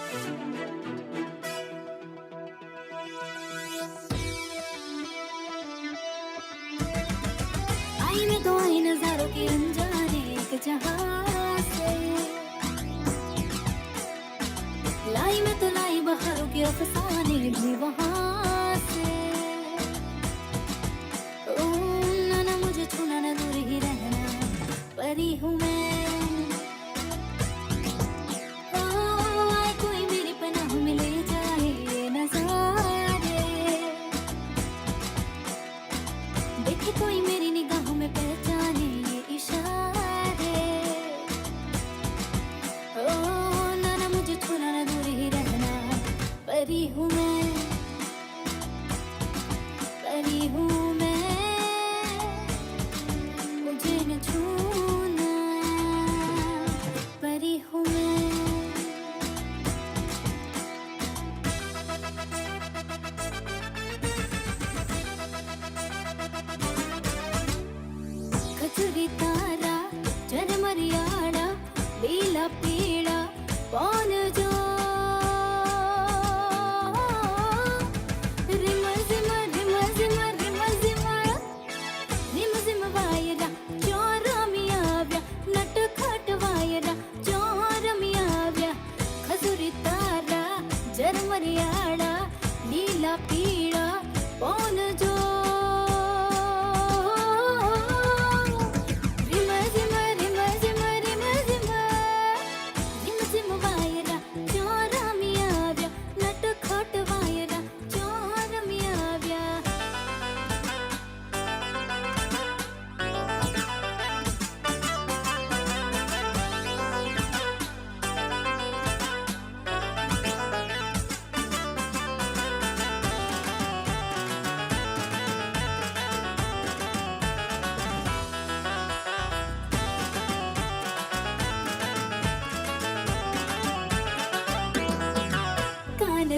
आई मैं तो आई नजारों के अनजाने एक जहां से, लाई मैं तो लाई बहारों के अफसाने भी वहां से। ओ ना मुझे छूना ना दूर ही रहना, परी हूँ मैं। ओ आए कोई मेरी पनाह में ले जाए ये नजारे, देखे कोई मेरी निगाहों में पहचाने ये इशारे। ओ ना मुझे छूना ना दूर ही रहना, परी हूँ मैं, परी हूँ मैं, मुझे न छूना, परी हूँ मैं। खजुरी तारा झरमरियाड़ा लीला पीड़ा पौन जो रिम जिम रिम जिम रिम जिम रिम जिम वायरा चोरमियाव्या नट खट वायरा चोरमियाव्या। खजुरी तारा झरमरियाड़ा लीला पीड़ा पौन जो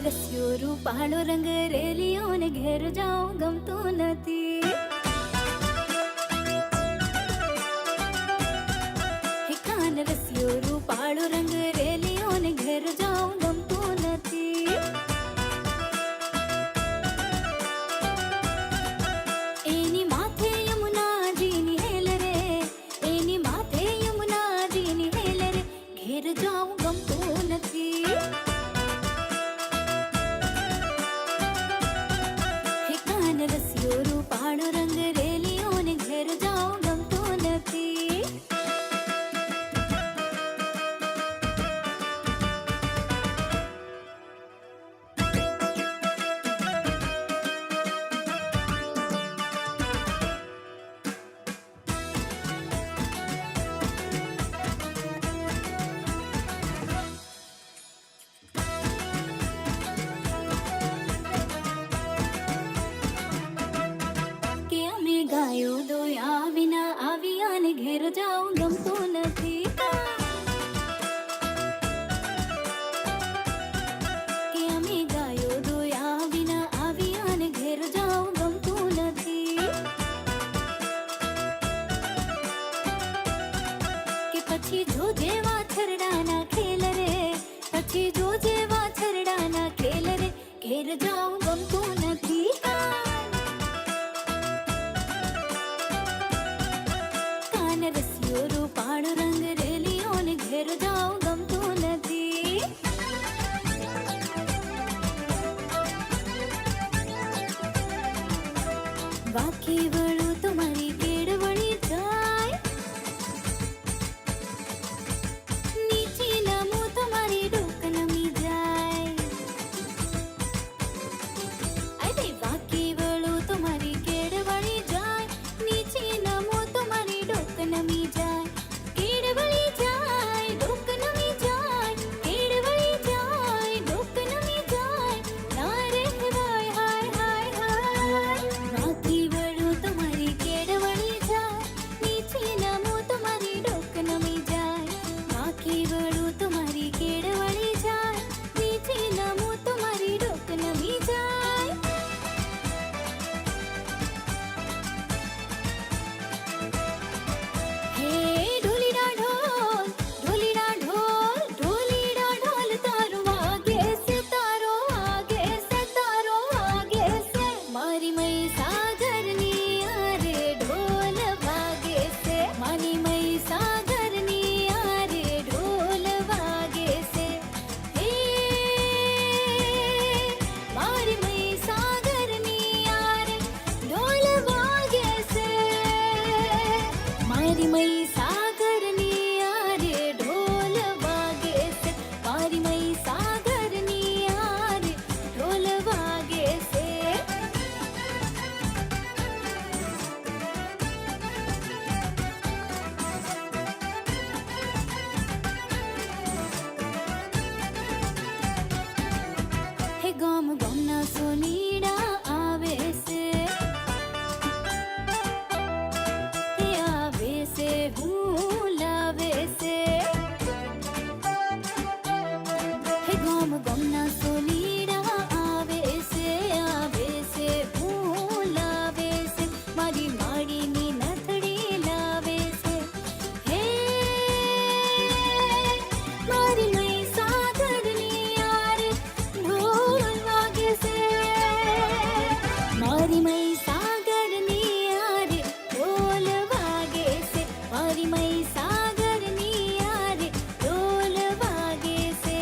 રસ્યો રૂપાળો રંગ રેલીઓને ઘેર જાઉં ગમતો નથી। હે કાન રસ્યો રૂપાળો રંગ રેલીઓને ઘેર જાઉં ગમતો નથી। એની માથે યમુનાજીની હેલ રે, એની માથે યમુનાજીની હેલ રે, ઘેર જાઉં ગમતો નથી। રસ્યો રૂપાળો રંગ રેલીઓને ઘેર જાઉં ગમતો નથી। ગાયો દોયા વિના આવ્યાને ઘેર જાઉં ગમતો નથી। કે અમે ગાયો દોયા વિના આવ્યાને ઘેર જાઉં ગમતો નથી। કે પછી જોજે વાછરડાના ખેલ રે, પછી જોજે વાછરડાના ખેલ રે, ઘેર જાઉં ગમતો નથી। રસ્યો રૂપાળો રંગ રેલીઓને ઘેર જાઉં ગમતો નથી। વાકી વળું તો મારી કેળવણી જાય, નીચે નમું તો મારી ડોક નમી જાય। અરે વાકી વળું તો મારી કેળવણી જાય, નીચે નમું તો મારી ડોક નમી જાય। કેળવણી જાય ડોક નમી જાય, કેળવણી જાય ડોક નમી જાય, ના રહેવાય હાય હાય હાય। વાકી વળું તો ગમના સોલીડા આવે છે ફૂલ આવે છે મારી માડીની નથડી લાવે છે હે મારી મઈ સાગરની યાર ઢોલ વાગે છે મારી મઈ સાગરની યાર ઢોલ વાગે છે મારી મઈ સાગરની યાર ઢોલ વાગે છે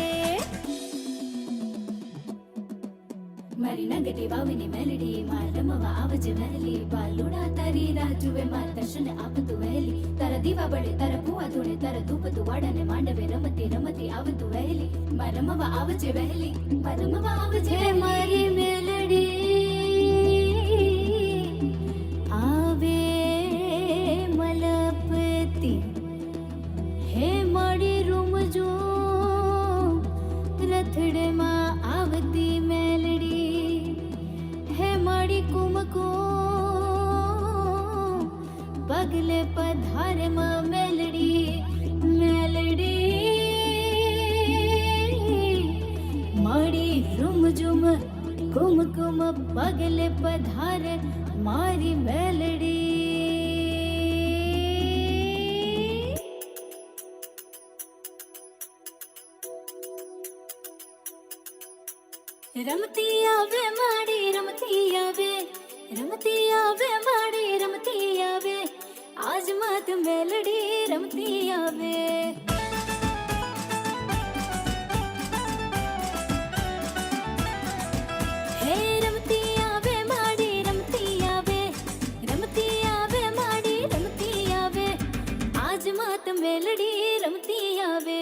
મારી નગટી વાવીની મેલડી માં રમવા આવજે વહેલી બાલુડા તારી રાહ જુએ માં દર્શન આપતું વહેલી તારા દીવા બળે તારા ભૂવા ધૂળે તારા ધૂપ તું વાડાને માંડવે રમતી રમતી આવતું વહેલી માં રમવા આવજે વહેલી માં રમવા આવજે મારી મેલડી આવે મલપતી હે મારી રૂમજો રથડમાં આવતી મેલડી હે મારી કુમકો પગલે પધારમાં મેલડી મેલડી મારી રૂમઝુમ કુમકુમ પગલે પધારે મારી મેલડી રમતી આવે માડી રમતી આવે માડી રમતી આવે આજ માત મેલડી રમતી આવે હે રમતી આવે માડી રમતી આવે માડી રમતી આવે આજ માત મેલડી રમતી આવે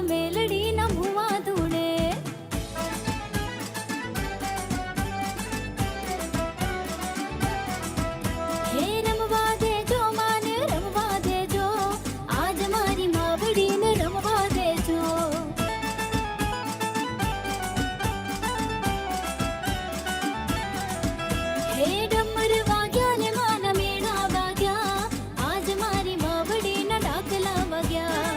મેલડી ના ભુવા ધૂણે હે રમવા દેજો માને રમવા દેજો આજ મારી માવડીને રમવા દેજો હે ડમર વાગ્યા ને માના મેણા વાગ્યા આજ મારી માવડીના ડાકલા વાગ્યા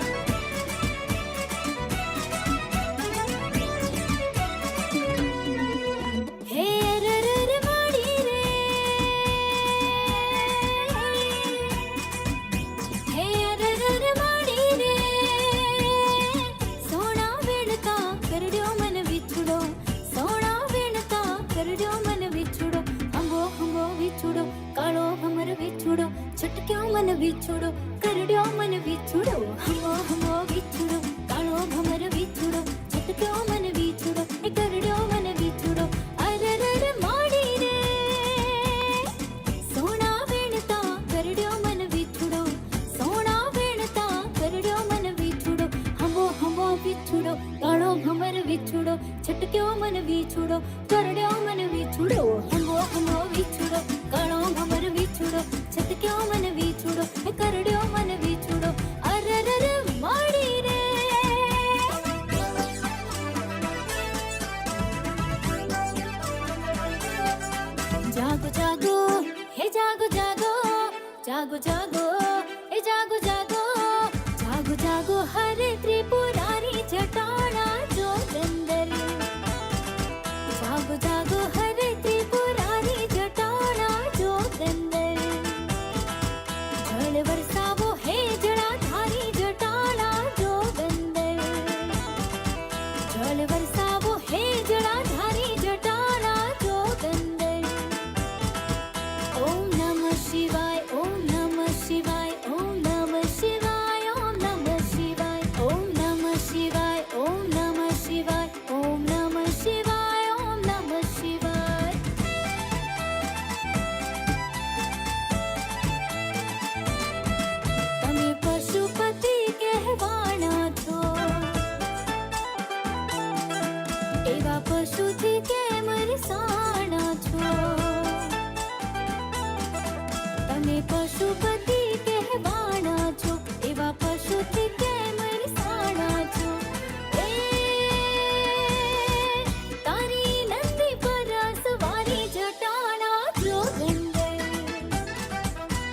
કાળો હમર વિછુડો છટક્યો મન વિછુડો કરડ્યો મન વિછુડો હમો વિછુડો કાળો હમર વિછુડો છટક્યો મન વિછુડો એ કરડ્યો મન વિછુડો અરરર માડી રે સોના વેણતા કરડ્યો મન વિછુડો સોના વેણતા કરડ્યો મન વિછુડો હમો વિછુડો કાળો હમર વિછુડો છટક્યો મન વિછુડો કરડ્યો મન વિછુડો હમો વિછુડો કાળો હમર વિછુડો છટક્યો મન વિછુડો કરડ્યો મન વિછુડો અરરર માડી રે જાગો જાગો હે જાગો જાગો જાગો જાગો હે જાગો જાગો જાગો જાગો હરે ત્રિપુરારી જટાણા જોગંદર જાગો જાગો હરે ત્રિપુરારી જટાણા જોગંદર જળ વરસાવો હે જળાધારી જટાણા જોગંદર જળ વરસાવો હે જળાધારી જટાણા જોગંદર ઓમ નમઃ શિવાય ઓમ નમઃ શિવાય ઓમ નમઃ શિવાય ઓમ નમઃ શિવાય મને પશુપતિ કહેવાના છો, એવા પશુથી કેમ રિસાણા છો? એ તારી નંદી પર સવારી જટાણા જોગંદર,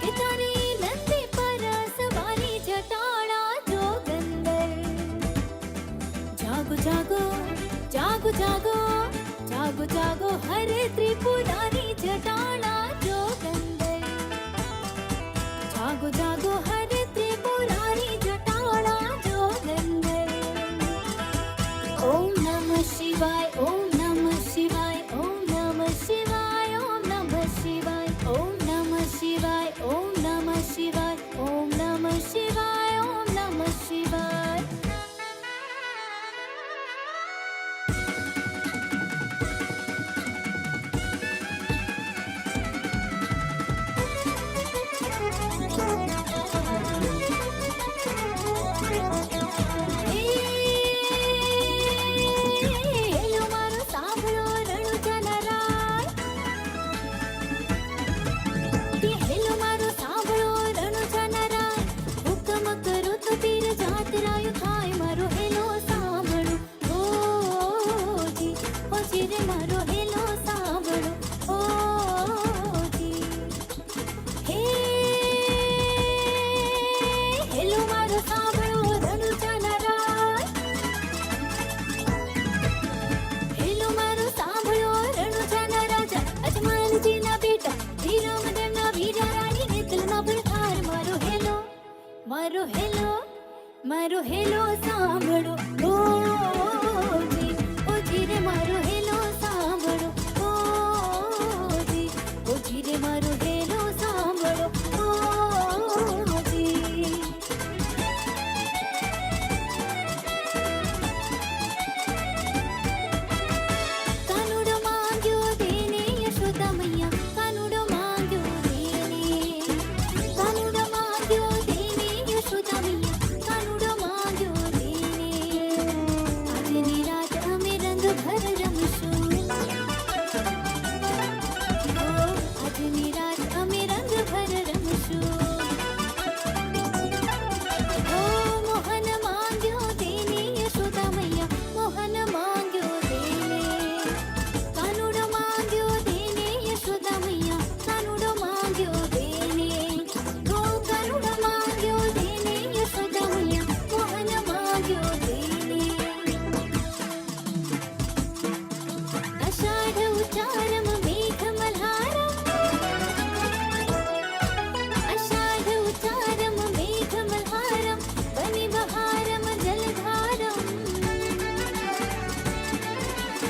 કે તારી નંદી પર સવારી જટાણા જોગંદર. જાગો જાગો જાગો જાગો જાગો જાગો હરે ત્રિપુરારી જટાણા જોગંદર. જાગો જાગો હરે ત્રિપુરારી જટાણા જોગંદર. ઓમ નમઃ શિવાય, ઓમ નમઃ શિવાય, ઓમ નમઃ શિવાય, ઓમ નમઃ શિવાય, ઓમ નમઃ શિવાય, ઓમ નમઃ શિવાય, ઓમ નમઃ શિવાય, ઓમ નમઃ શિવાય. હેલો મારો સાંભળો રણુજનરાય, કે હેલો મારો સાંભળો રણુજનરાય. હુકમ કરો તો પીર જાતરાયું થાય. મારો હેલો સાંભળો ઓજી, ઓજી રે મારો હેલો સાંભળો ઓજી. હે હેલો મારો સાંભળો રણુજનરાય, હેલો મારો સાંભળો રણુજાના રાજા, અજમાલજીના બેટા, વીરમદેવના વીરા રાણી, નેતલના ભરથાર. મારો હેલો, મારો હેલો, મારો હેલો સાંભળો ઓજી, ઓજી રે મારો હેલો સાંભળો ઓજી, ઓજી રે મારો હેલો સાંભળો ઓજી. કાનુડો માંગ્યો દેને યશોદા મૈયા, કાનુડો માંગ્યો દેને, કાનુડો માંગ્યો દેને યશોદા મૈયા, કાનુડો માંગ્યો દેને. આજની રાત અમે રંગભર રમશું, આજની રાત અમે રંગભર રમશું. મોહન માંગ્યો દેને યશોદા મૈયા, મોહન માંગ્યો દેને, કાનુડો માંગ્યો દેને યશોદા મૈયા, કાનુડો માંગ્યો દેને. કાનુડો માંગ્યો દેને યશોદા મૈયા, મોહન માંગ્યો દેને. અષાઢ ઉચારમ મેઘ મલ્હારમ, અષાઢ ઉચારમ મેઘ મલ્હારમ, વનિ બહારમ જલધારમ.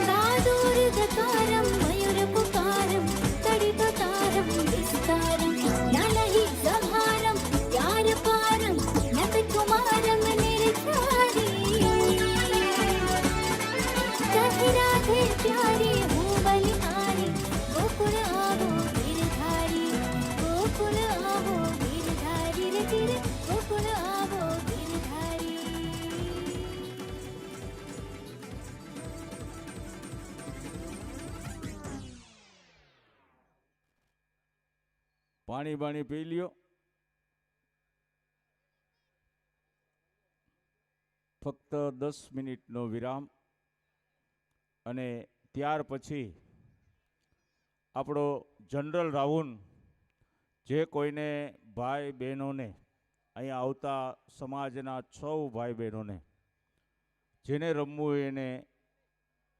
દાદુર્ધકારમ મયુર પુકારમ, તડિત તારમ વિસ્તારમ. નલહી સંહારમ યાર પારમ, નત કુમારમ નિર્ધારી. કહે રાધે પ્યારી હું બલિહારી, ગોકુળ આવો ગિરધારી, ગોકુળ આવો ગિરધારી રે ચિર, ગોકુળ આવો ગિરધારી. પાણી બાણી પી લ્યો. ફક્ત 10 મિનિટનો વિરામ, અને ત્યાર પછી આપણો જનરલ રાઉન્ડ, જે કોઈને ભાઈ બહેનોને, અહીંયા આવતા સમાજના 6 ભાઈ બહેનોને જેને રમવું હોય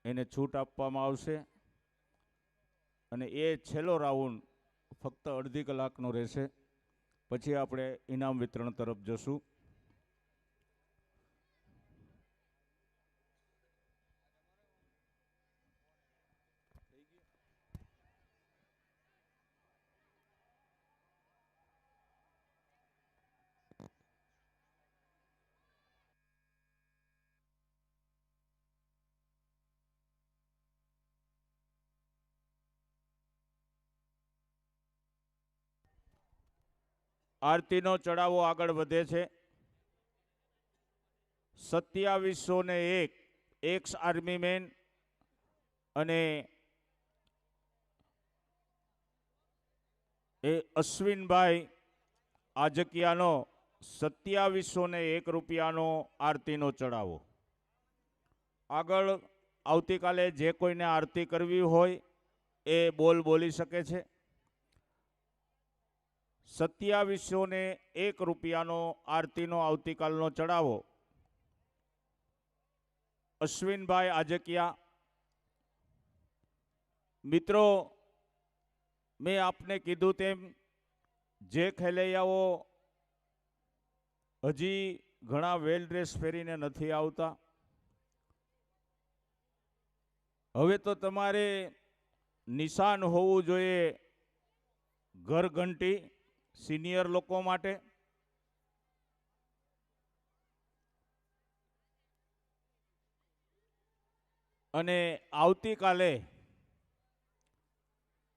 એને છૂટ આપવામાં આવશે. અને એ છેલ્લો રાઉન્ડ ફક્ત અડધી કલાકનો રહેશે. પછી આપણે ઇનામ વિતરણ તરફ જશું. આરતીનો ચડાવો આગળ વધે છે. 2701 એક્સ આર્મી મેન અને એ અશ્વિનભાઈ આજકિયાનો 2701 રૂપિયાનો આરતીનો ચડાવો. આગળ આવતીકાલે જે કોઈને આરતી કરવી હોય એ બોલી શકે છે. 2701 રૂપિયાનો આરતીનો આવતીકાલનો ચડાવો અશ્વિનભાઈ આજકિયા. મિત્રો, મેં આપને કીધું તેમ જે ખેલૈયાઓ હજી ઘણા વેલ ડ્રેસ પહેરીને નથી આવતા, હવે તો તમારે નિશાન હોવું જોઈએ ઘરઘંટી સિનિયર લોકો માટે. અને આવતીકાલે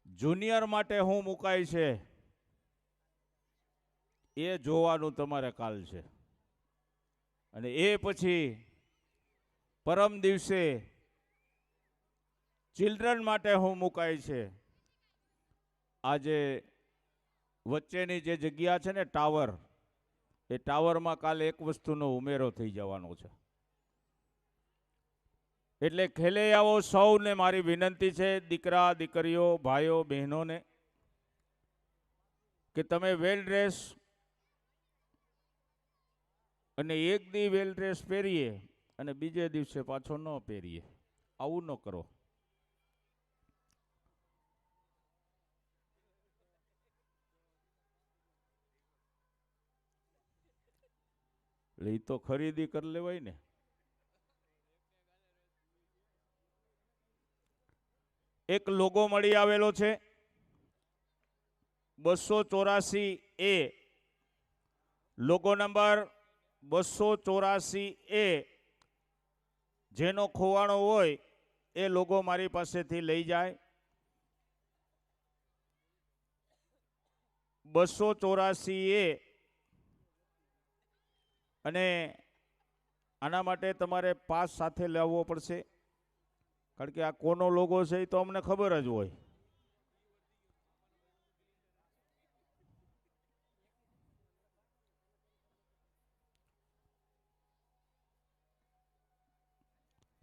જુનિયર માટે શું મુકાય છે એ જોવાનું તમારે કાલ છે. અને એ પછી પરમ દિવસે ચિલ્ડ્રન માટે શું મુકાય છે. આજે વચ્ચેની જે જગ્યા છે ને ટાવર, એ ટાવરમાં કાલે એક વસ્તુનો ઉમેરો થઈ જવાનો છે. એટલે ખેલૈયાઓ સૌને મારી વિનંતી છે, દીકરા દીકરીઓ ભાઈઓ બહેનોને, કે તમે વેલ ડ્રેસ અને એક દી વેલ ડ્રેસ પહેરીએ અને બીજે દિવસે પાછો ન પહેરીએ, આવું ન કરો. એટલે એ તો ખરીદી કરી લેવાય ને. એક લોગો મળી આવેલો છે 284A, લોગો નંબર 284A. જેનો ખોવાણો હોય એ લોગો મારી પાસેથી લઈ જાય. 284A. અને આના માટે તમારે પાસ સાથે લાવવો પડશે, કારણ કે આ કોનો લોગો છે એ તો અમને ખબર જ હોય.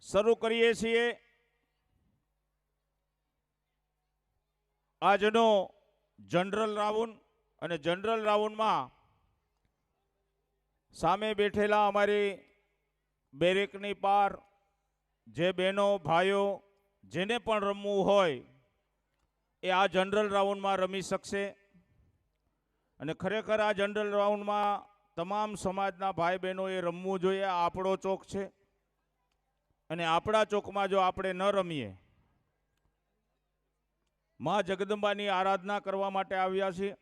શરૂ કરીએ છીએ આજનો જનરલ રાઉન્ડ. અને જનરલ રાઉન્ડમાં સામે બેઠેલા અમારી બેરેકની પાર જે બહેનો ભાઈઓ જેને પણ રમવું હોય એ આ જનરલ રાઉન્ડમાં રમી શકશે. અને ખરેખર આ જનરલ રાઉન્ડમાં તમામ સમાજના ભાઈ બહેનોએ રમવું જોઈએ. આ આપણો ચોક છે અને આપણા ચોકમાં જો આપણે ન રમીએ, માં જગદંબાની આરાધના કરવા માટે આવ્યા છીએ.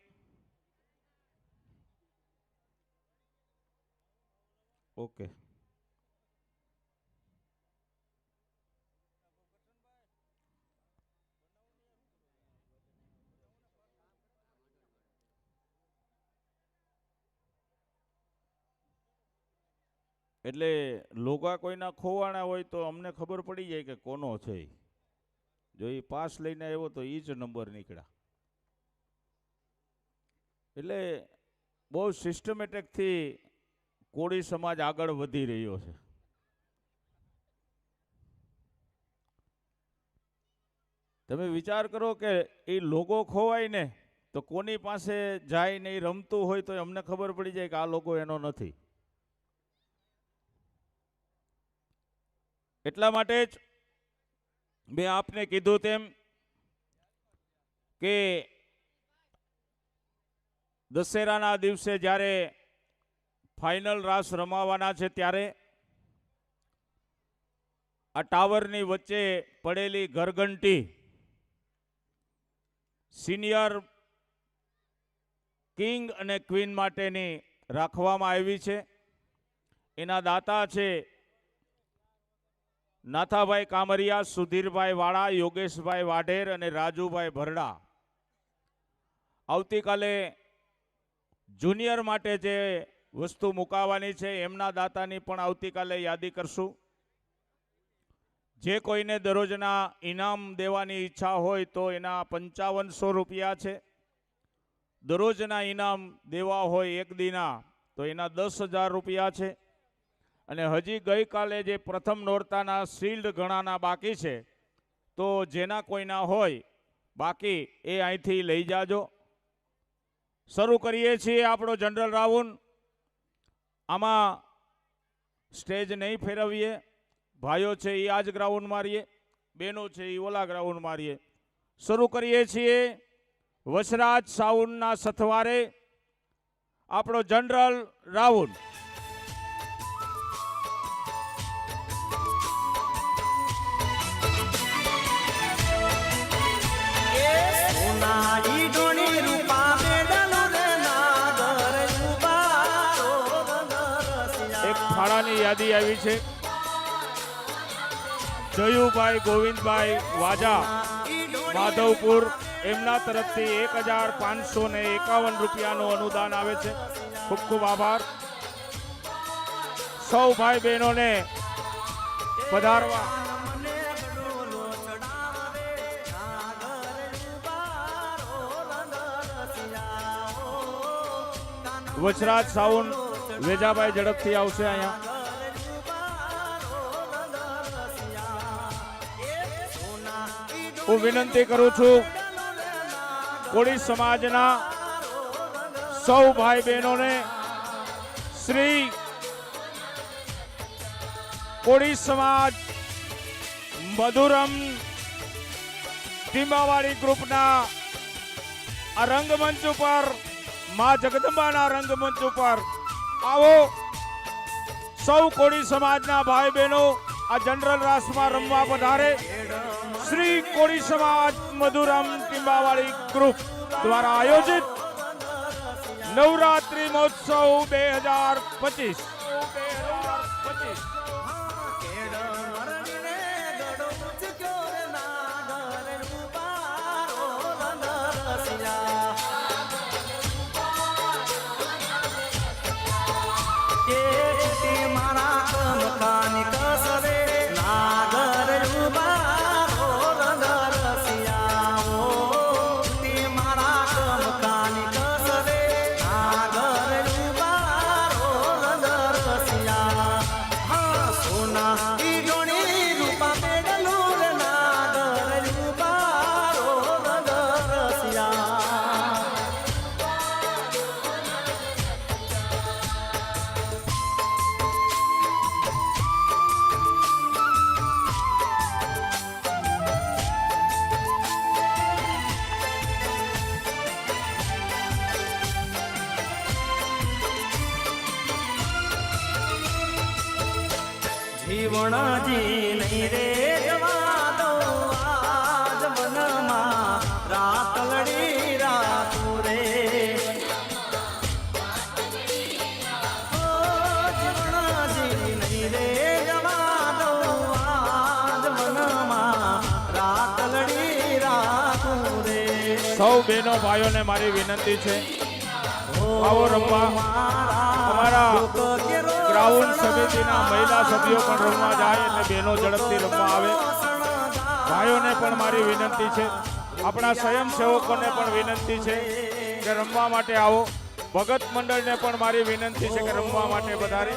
ઓકે, એટલે લોગા કોઈના ખોવાણા હોય તો અમને ખબર પડી જાય કે કોનો છે. જો એ પાસ લઈને આવ્યો તો એ જ નંબર નીકળ્યા. એટલે બહુ સિસ્ટમેટિકથી કોળી સમાજ આગળ વધી રહ્યો છે. તમે વિચાર કરો કે એ લોગો ખોવાય ને તો કોની પાસે જાય ને એ રમતું હોય તો અમને ખબર પડી જાય કે આ લોગો એનો નથી. એટલા માટે જ મેં આપને કીધું તેમ કે દશેરાના દિવસે જ્યારે ફાઇનલ રાસ રમાવાના છે ત્યારે આ ટાવરની વચ્ચે પડેલી ઘરઘંટી સિનિયર કિંગ અને ક્વીન માટેની રાખવામાં આવી છે. એના દાતા છે નાથાભાઈ કામરિયા, સુધીરભાઈ વાળા, યોગેશભાઈ વાઢેર અને રાજુભાઈ ભરડા. આવતીકાલે જુનિયર માટે જે વસ્તુ મુકાવાની છે એમના દાતાની પણ આવતીકાલે યાદી કરશું. જે કોઈને દરરોજના ઇનામ દેવાની ઈચ્છા હોય તો એના 5500 રૂપિયા છે. દરરોજના ઇનામ દેવા હોય એક દીના તો એના 10,000 રૂપિયા છે. અને હજી ગઈકાલે જે પ્રથમ નોરતાના શિલ્ડ ઘણાના બાકી છે, તો જેના કોઈના હોય બાકી એ અહીંથી લઈ જાજો. શરૂ કરીએ છીએ આપણો જનરલ રાઉન્ડ. આમાં સ્ટેજ નહીં ફેરવીએ. ભાઈઓ છે એ આ જ ગ્રાઉન્ડ મારીએ, બહેનો છે એ ઓલા ગ્રાઉન્ડ મારીએ. શરૂ કરીએ છીએ વસરાજ સાઉન્ડના સથવારે આપણો જનરલ રાઉન્ડ. એક ફાળાની યાદી આવી છે. જયુભાઈ ગોવિંદભાઈ વાજા માધવપુર, એમના તરફથી 1,551 રૂપિયાનું અનુદાન આવે છે. ખૂબ ખૂબ આભાર. સૌ ભાઈ બહેનોને પધારવા. વચરાજ સાઉન્ડ વેજાભાઈ ઝડપથી આવશે અહીંયા. હું વિનંતી કરું છું કોળી સમાજના સૌ ભાઈ બહેનોને શ્રી કોળી સમાજ મધુરમ ટીમાવાળી ગ્રુપના આ રંગમંચ ઉપર, મા જગદંબાના રંગમંચ ઉપર આવો. સૌ કોળી સમાજના ભાઈ બહેનો આ જનરલ રાસમાં રમવા પધારે. શ્રી કોળી સમાજ મધુરમ ટીંબાવાળી ગ્રુપ દ્વારા આયોજિત નવરાત્રી મહોત્સવ 2025. જીવણજી નહીં રે જવા દો આજ મનમાં રાત લડી રાતું રે. જીવણજી નહીં રે જવા દો આજ મનમાં રાત લડી રાતું રે. સૌ બહેનો ભાઈઓને મારી વિનંતી છે, આવો રમવા. અમારા ગ્રાઉન્ડ સમિતિના મહિલા સભ્યો પણ રમવા જાય એટલે બહેનો ઝડપથી રમવા આવે. ભાઈઓને પણ મારી વિનંતી છે, આપણા સ્વયંસેવકોને પણ વિનંતી છે કે રમવા માટે આવો. ભગત મંડળને પણ મારી વિનંતી છે કે રમવા માટે પધારે.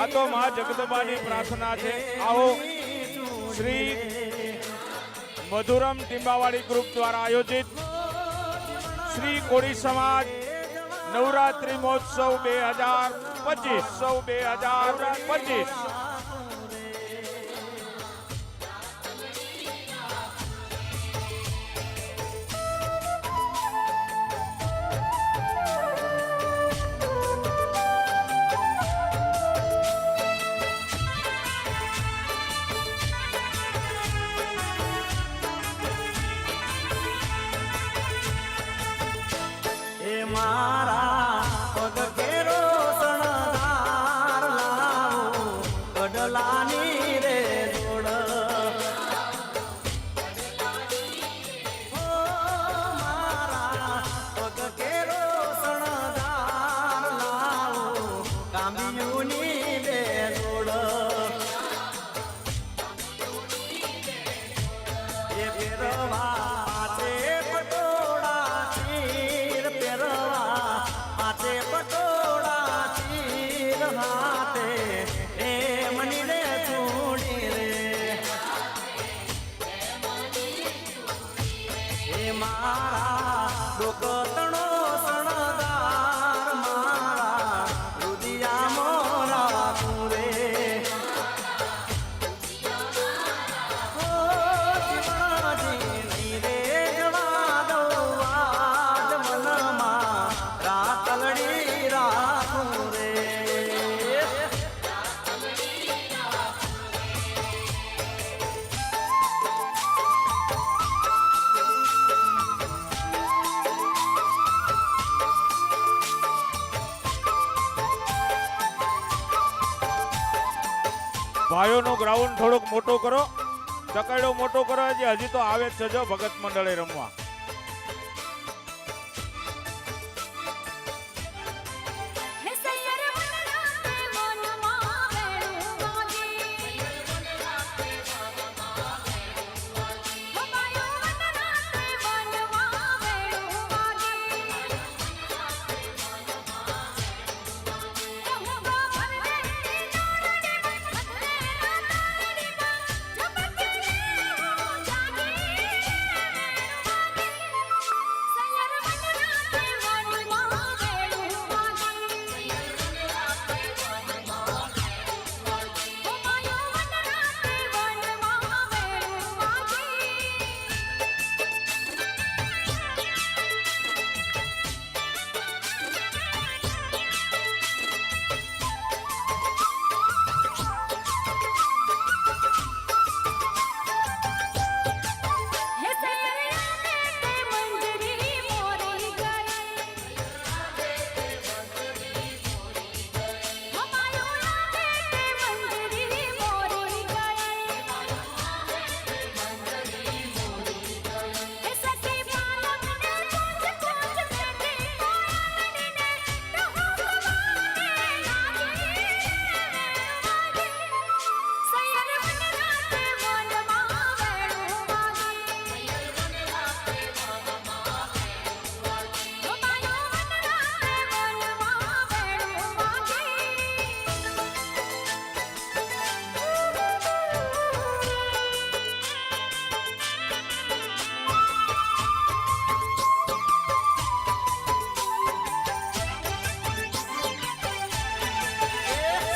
આ તો મા જગદંબાની પ્રાર્થના છે. આવો. શ્રી મધુરમ ટીંબાવાળી ગ્રુપ દ્વારા આયોજિત શ્રી કોળી સમાજ નવરાત્રી મહોત્સવ 2025. મારા પગ કેરો શણગાર લાવો કડલાની રે જોડ. મારા પગ કેરો શણગાર લાવો કામિયુની રે જોડ. એ ફેરવા છે ભાઈઓનું ગ્રાઉન્ડ થોડુંક મોટું કરો, ચકડો મોટો કરો. હજી તો આવે જ છે જો ભગત મંડળે રમવા. હે સૈયર વનરાતે વનમાં વેણું વાગે હો બાયો વનરાતે વનમાં વેણું વાગે હું ગો ભરદેની દોરડીમાં બદલેના તારડીમાં ઝબકે હું જાગે સૈયર વનરાતે વનમાં વેણું વાગે હો બાયો વનરાતે વનમાં વેણું વાગે હે સૈયર આને તે મંજરી મોરી ગઈ હો બાયો આને તે મંજરી મોરી ગઈ હે સખી પાલમને કુંજ કુંજ બેઠી કોયલડીને ડહોકવાને લાગી સૈયર વનરાતે વનમાં વેણું વાગે હો બાયો વનરાતે વનમાં વેણું વાગે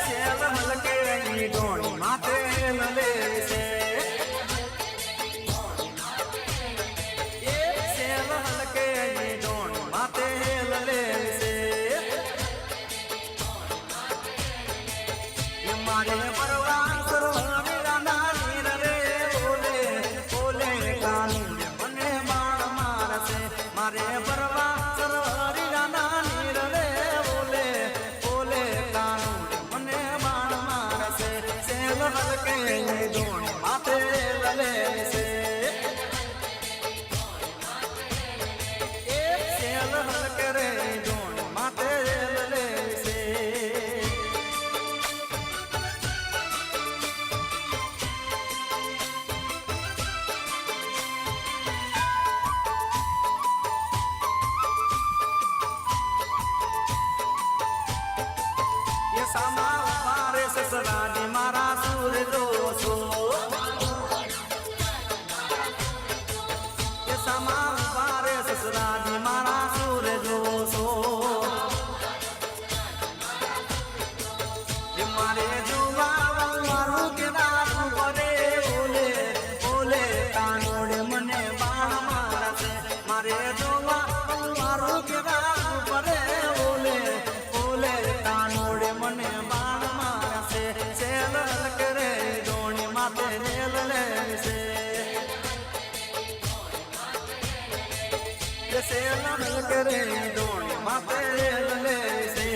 સેલ હલકે ની ડોણી માથે લલે છે સેલ હલકે ની ડોણી માથે લલે છે મારે પરવા સરવાણીના નીર રે ઓલે ઓલે કાનું મને બાણ મારશે મારે પરવા સરવાણીના નીર રે ઓલે ઓલે કાનું મને બાણ મારશે સેલ હલકે ની ડોણી માથે લલે છે સેલ હલકે રે ડોણી માથે લલે છે ये सामा उपारे ससरानी मारा सूर दोसो ये सामा उपारे ससरानी मारा सूर दोसो ये मारे जुवा मारू के नाम परे ओले ओले कानोड़े मने बाण मारसे मारे जुवा मारू के नाम परे ओले ओले कानोड़े मने बाण मारसे सेल करे डोणी माथे रेल ले से ये सेल करे डोणी माथे रेल ले से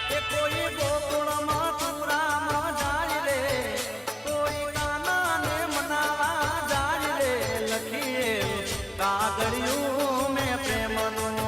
કે કોઈ ગોકુળમાં તુરામાં જાય રે કોઈ કાનાને મનાવા જાય રે લખીએ કાગળિયું મેં પ્રેમનું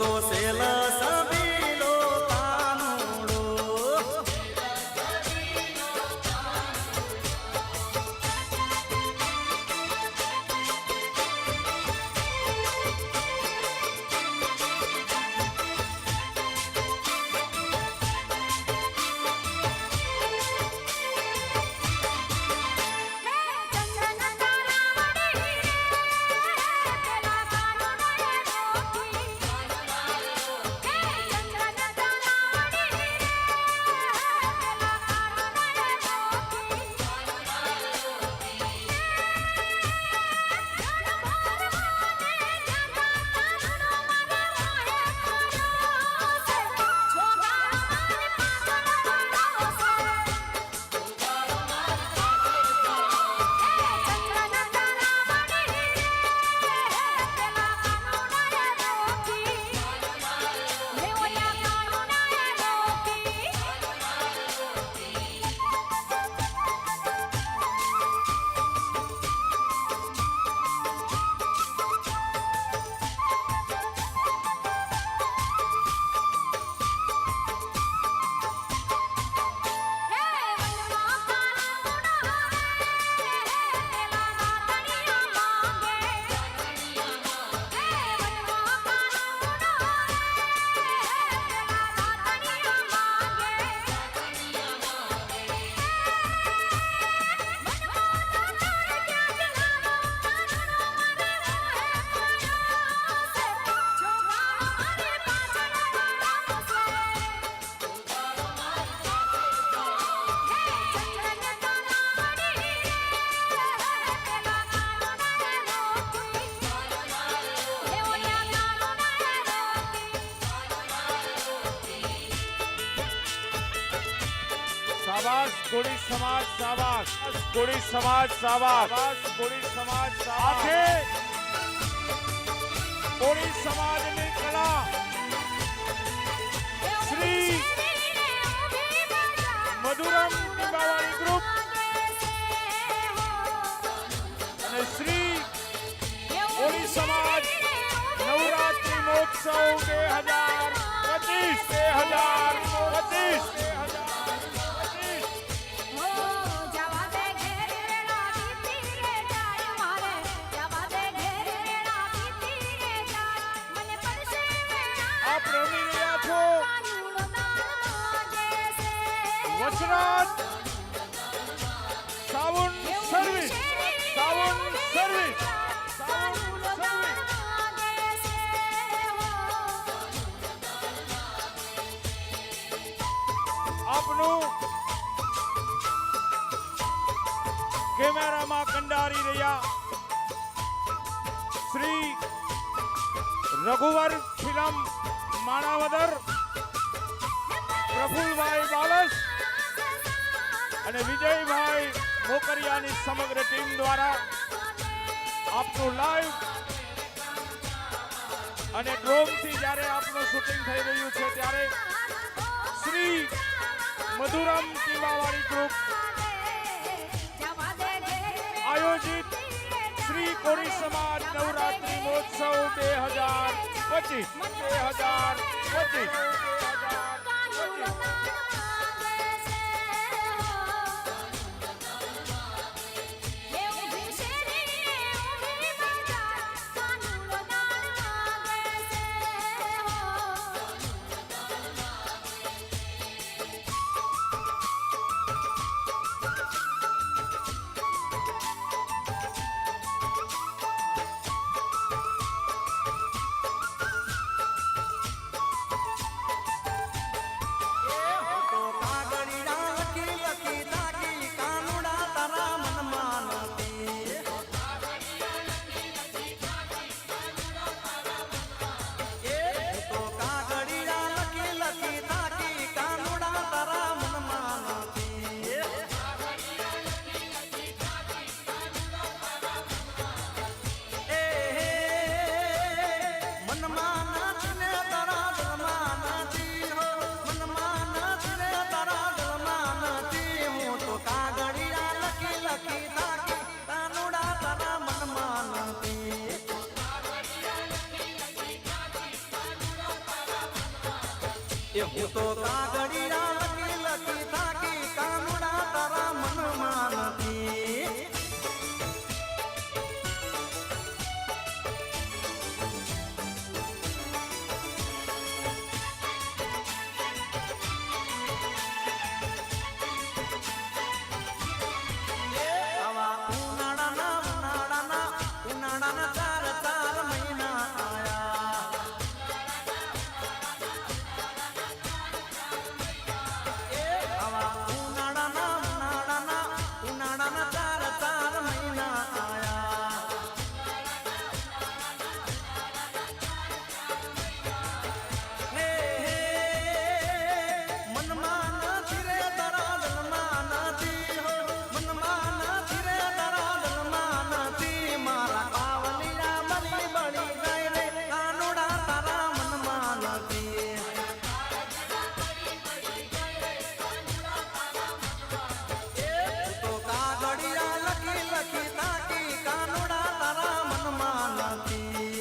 તો સેલ સબીલો તાનુડો શાબાશ કોળી સમાજ શાબાશ કોળી સમાજ શાબાશ કોળી સમાજ સાથે કોળી સમાજની કલા શ્રી મધુરમ ટીંબાવાળી ગ્રુપ અને શ્રી કોળી સમાજ નવરાત્રિ મહોત્સવ 2025 આપ રમી રહ્યા છો વસરાજ સાવન સર્વિસ સાવન સર્વિસ સાવન સર્વિસ આપનું કેમેરામાં કંડારી રહ્યા શ્રી રઘુવર ફિલ્મ માણાવદર પ્રફુલભાઈ બાલસ અને વિજયભાઈ મોકરિયાની સમગ્ર ટીમ દ્વારા આપનું લાઈવ અને ડ્રોનથી જ્યારે આપનું શૂટિંગ થઈ રહ્યું છે ત્યારે શ્રી મધુરમ ટીંબાવાળી ગ્રુપ આયોજિત શ્રી કોળી સમાજ નવરાત્રિ મહોત્સવ 2025 એ હું તો કાગળિયા લખી લખી થાકી કાનુડા તારા મનમાં નથી આવા ઉનાળાના ચાર ચાર મહિના આયા આવા ઉનાળાના ચાર ચાર મહિના આયા હે હે મનમાં નથી રે દરાદરમાં નથી હો મનમાં નથી રે દરાદરમાં નથી મારા કાવલિયા બળી બળી જાય રે કાનુડા તારા મનમાં નથી તો કાગળિયા લખી લખી તાકી કાનુડા તારા મનમાં નથી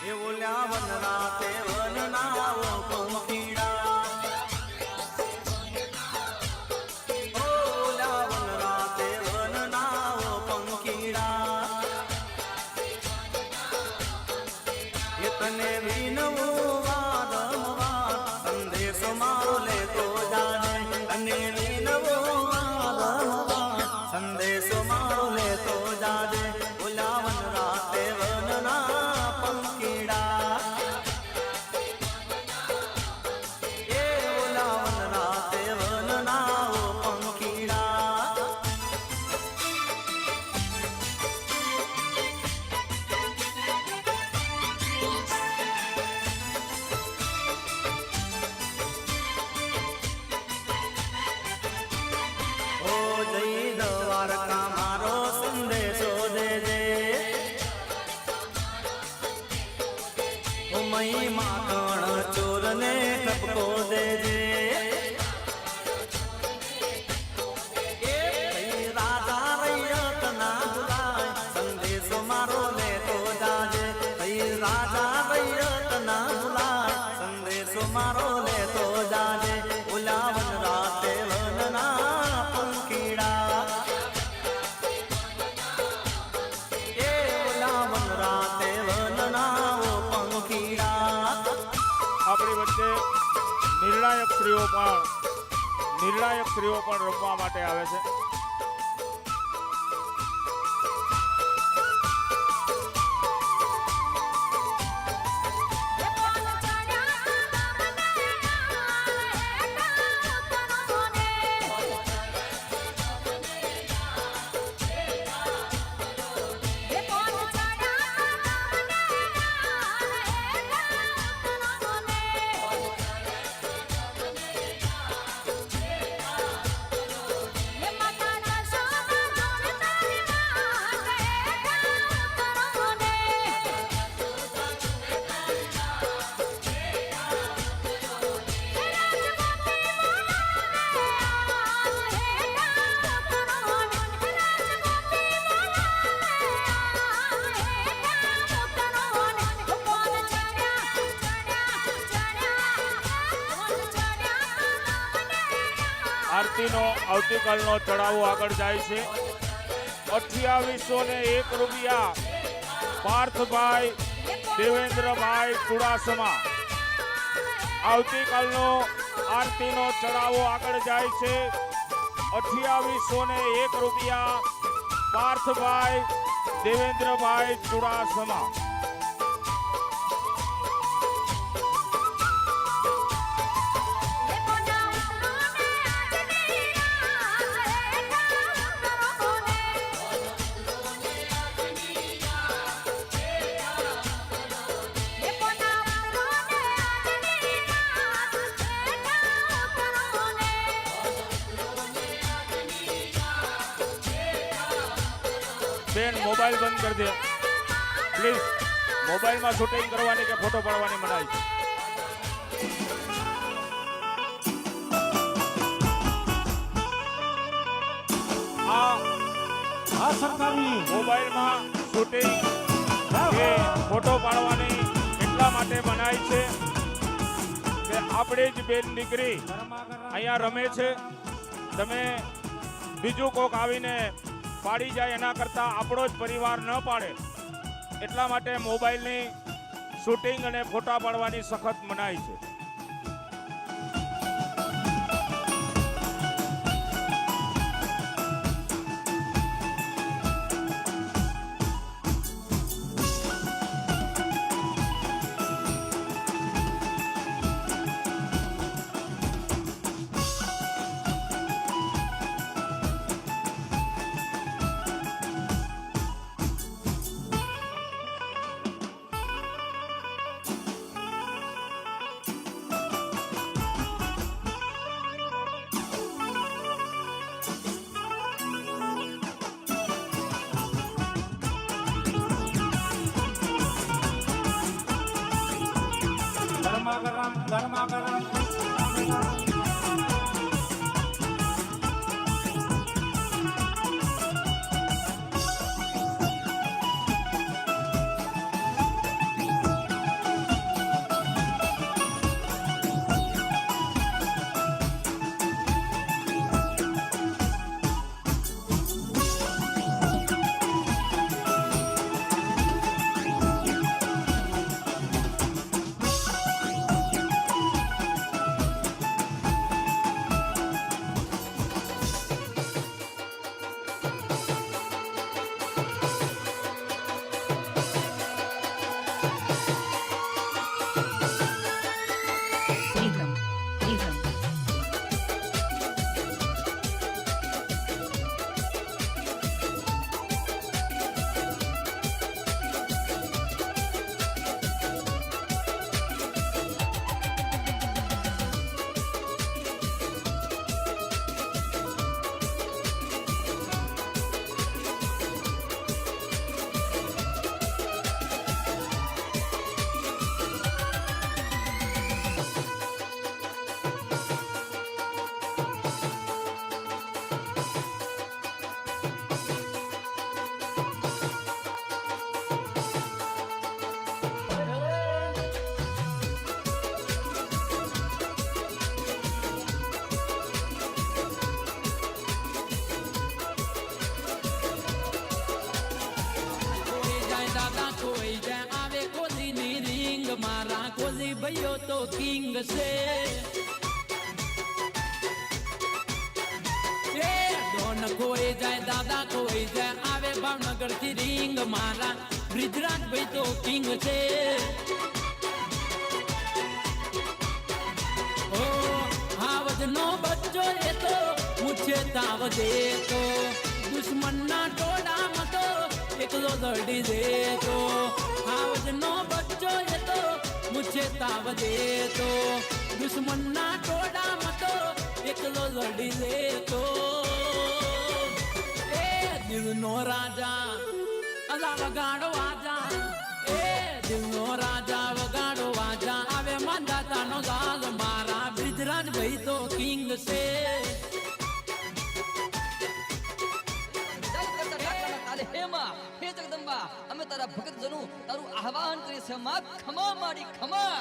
એ ઓલ્યા વન રાતે વન નાવો પંખીડા ઓલ્યા વન રાતે વન નાવો પંખીડા એ તને વિનવું વાદમવાર સંદેશો મારો લેતો જાને તને વિનવું વાદમવાર સંદેશો મારો લેતો જાને ઓલ્યા વન રાતે વન ના પંખીડા એ ઓલા વન રાતે વન નાવો પંખીડા ઓ જય દ્વારકા મારો સંદેશો દેજે ઓ મહી માખણ ચોરને ટપકો દેજે એ રાજા રૈયત ના ભૂલાય સંદેશો મારો લેતો જાજે રાજા રૈયત ના ભૂલાય સંદેશો મારો લેતો જાજે ઓલા વન રાતે વન ના પંખીડા એ ઓલા વન રાતે વન નાવો પંખીડા આપણી વચ્ચે નિર્ણાયક સ્ત્રીઓ પણ રમવા માટે આવે છે. આરતીનો આવતીકાલનો ચડાવો આગળ જાય છે. 2801 રૂપિયા પાર્થભાઈ દેવેન્દ્રભાઈ ચુડાસમા. આવતીકાલનો આરતીનો ચડાવો આગળ જાય છે. 2801 રૂપિયા પાર્થભાઈ દેવેન્દ્રભાઈ ચુડાસમા. બેન મોબાઈલ બંધ કરી દે પ્લીઝ. મોબાઈલમાં શૂટિંગ કરવાની કે ફોટો પાડવાની મનાઈ છે. આ સરકારી મોબાઈલમાં શૂટિંગ કે ફોટો પાડવાની એટલા માટે મનાય છે કે આપણી જ બેન દીકરી અહીંયા રમે છે. તમે બીજું કોક આવીને પાડી જાય એના કરતાં આપણો જ પરિવાર ન પાડે એટલા માટે મોબાઈલની શૂટિંગ અને ફોટા પાડવાની સખત મનાઈ છે. ગરમા ગરમ ભાઈઓ તો કિંગ છે. ડોન કોઈ જાય દાદા કોઈ જાય આવે ભાવનગર થી રીંગ મારા બ્રિજરાજ ભાઈ તો કિંગ છે. ઓ આવજ નો બચ્ચો એ તો મુછે તાવ દે તો દુશ્મન ના ટોળામાં તો એકલો લડી દે તો આવજ નો બચ્ચો એ તો मुझे ताव दे तो दुश्मन ना टोड़ा मतो एकलो लड़ी ले तो ए दिल नो राजा अला वगाड़ो आजा ए दिल नो राजा वगाड़ो आजा आवे मंदाता नो गाल मारा ब्रिજરાજ भाई तो किंग से. હે જગદંબા અમે તારા ભક્ત જનો તારું આહવાન કરી છે માં ખમા માડી ખમા.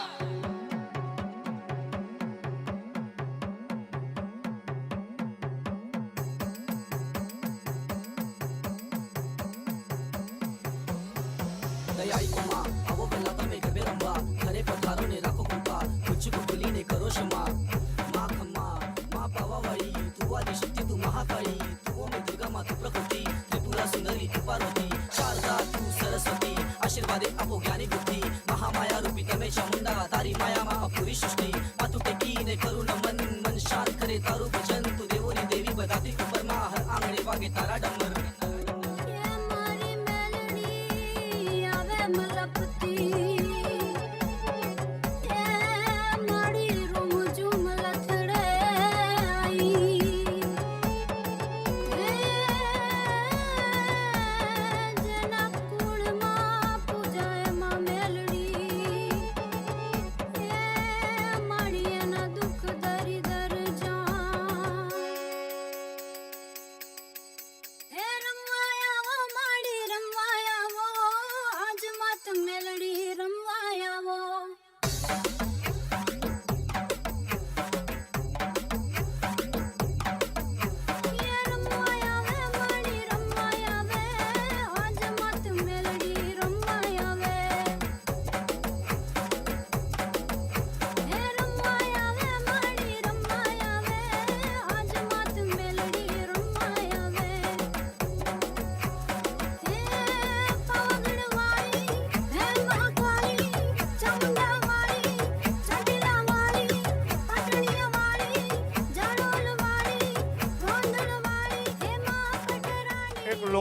દયાઈ કમા આવો પેલા તમે ગરબે રમવા ઘરે પધારો ને રાખો કૃપા મુજકો ભૂલીને કરો ક્ષમા. માં ખમા માં પાવાવાળી તું આદિ શક્તિ તું મહાકાળી તું ઓમ દુર્ગા માં તું પ્રકૃતિ ત્રિપુરા સુંદરી તું પાર્વતી શારદા તું સરસ્વતી આશીર્વાદે આપો જ્ઞાની બુદ્ધિ મહામાયા રૂપી તમે ચામુંડા તારી માયામાં અપૂરી સૃષ્ટિ માથું ટેકીને કરું નમન મન શાંત કરે તારું ભજન તું દેવોની દેવી બધાથી ઉપરમાં હર આંગણે વાગે તારા ડમર.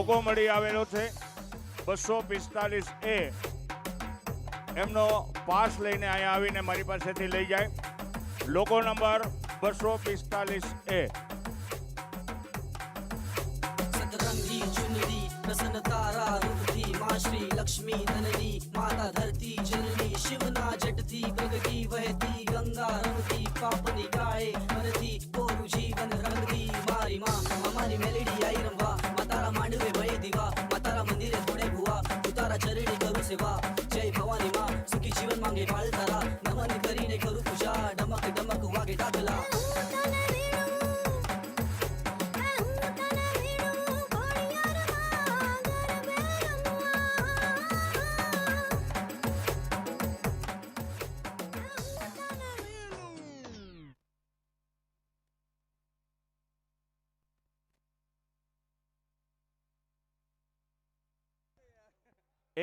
લોગો મળી આવેલો છે 245A, એમનો પાસ લઈને અહીંયા આવીને મારી પાસેથી લઈ જાય. Logo number 245A. सतरंगी चुनरी प्रसन्न तारा रूप थी माँ श्री लक्ष्मी धननी माता धरती जननी शिवना जट थी प्रगति वहती गंगा रमती पापनी गाये मन थी कोरु जीवन रंग दी मारी माँ हमारी मेलेडी आई रंभा मातारा मांडवे भये दीवा मातारा मंदिरे थोड़े भुआ उतारा चरणी करू सेवा जय भवानी माँ सुखी जीवन मांगे बाल तारा नमन કરીને કરું પૂજા ડમક ડમક વાગે ડાકલા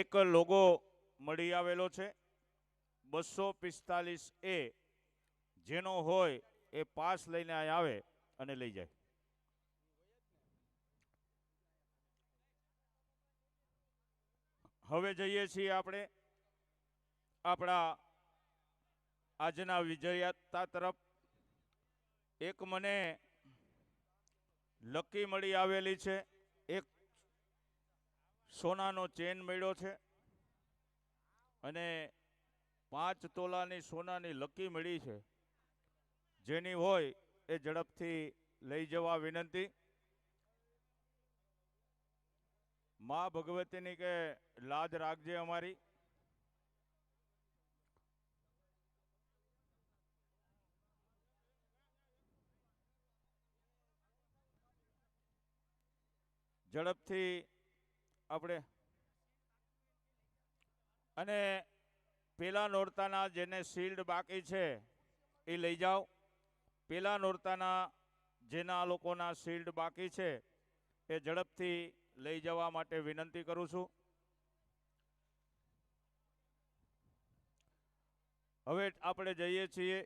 એક લોગો મળી આવેલો છે 245A, જેનો હોય એ પાસ લઈને અહીં આવે અને લઈ જાય. હવે જઈએ છીએ આપણે આપણા આજના વિજેતા તરફ. એક મને લકી મળી આવેલી છે, એક સોનાનો ચેન મળ્યો છે અને 5 તોલાની સોનાની લકી મળી છે. જેની હોય એ ઝડપથી લઈ જવા વિનંતી. માં ભગવતીની કે લાજ રાખજે અમારી. ઝડપથી આપણે અને પેલા નોરતાના જેને શિલ્ડ બાકી છે એ લઈ જાઓ. પેલા નોરતાના જેના લોકોના શિલ્ડ બાકી છે એ ઝડપથી લઈ જવા માટે વિનંતી કરું છું. હવે આપણે જઈએ છીએ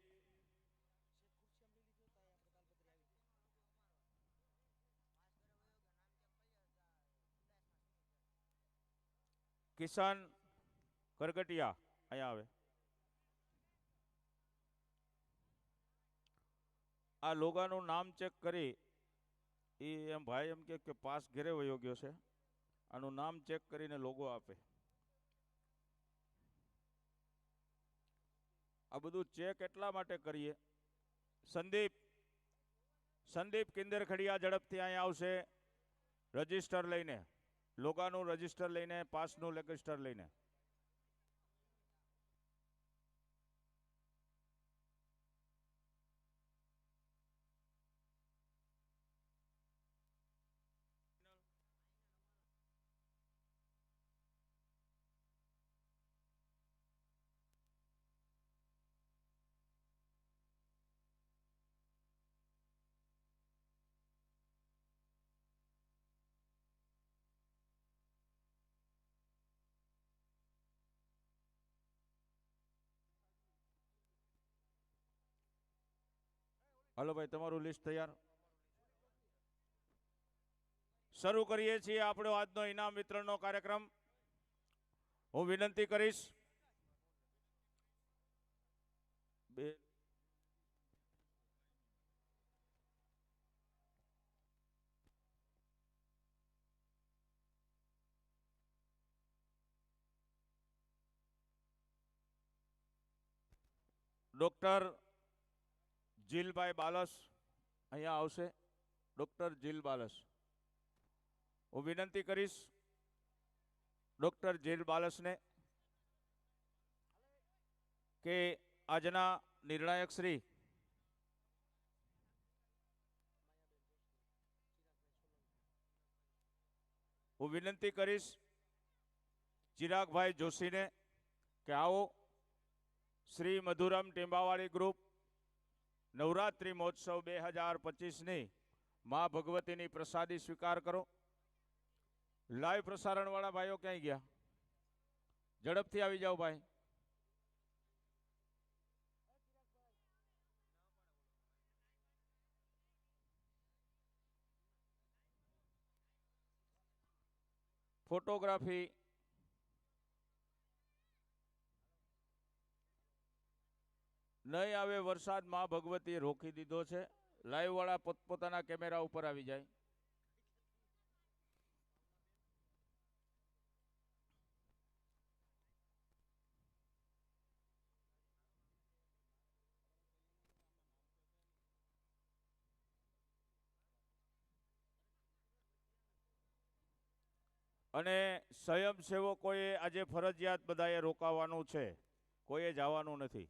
કિસાન કરગટિયા. અહીંયા આવે. આ લોગાનું નામ ચેક કરી એ એમ ભાઈ એમ કે પાસ ઘેરે વયો ગયો છે. આનું નામ ચેક કરીને લોગો આપે. આ બધું ચેક એટલા માટે કરીએ. સંદીપ કિંદર ખડિયા ઝડપથી અહીંયા આવશે રજિસ્ટર લઈને, લોગાનું રજિસ્ટર લઈને, પાસનું રજિસ્ટર લઈને. હાલો ભાઈ, તમારું લિસ્ટ તૈયાર. શરૂ કરીએ છીએ આપણો આજનો ઇનામ વિતરણનો કાર્યક્રમ. હું વિનંતી કરીશ ડોક્ટર જીલભાઈ બાલસ અહીંયા આવશે. ડોક્ટર જીલ બાલસ. હું વિનંતી કરીશ ડોક્ટર જીલ બાલસને કે આજના નિર્ણાયક શ્રી હું વિનંતી કરીશ ચિરાગભાઈ જોશીને કે આવો શ્રી મધુરમ ટેંબાવાળી ગ્રુપ નવરાત્રિ મહોત્સવ 2025ની મા ભગવતીની પ્રસાદી સ્વીકાર કરો. લાઈવ પ્રસારણ વાળા ભાઈઓ ક્યાંય ગયા? ઝડપથી આવી જાઓ ભાઈ. ફોટોગ્રાફી નહીં આવે વરસાદ માં ભગવતી રોકી દીધો છે. લાઈવ વાળા પોતપોતાના કેમેરા ઉપર આવી જાય. અને સ્વયંસેવકોએ આજે ફરજિયાત બધાએ રોકાવાનું છે, કોઈએ જવાનું નથી.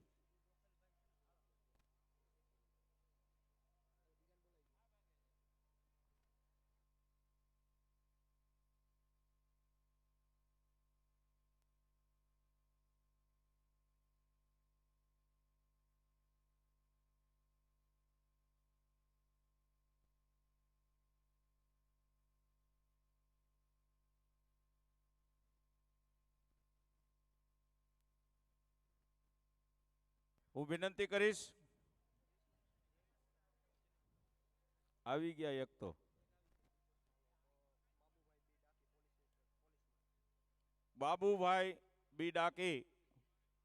હું વિનંતી કરીશ, આવી ગયા એક તો બાબુભાઈ બી ડાકી,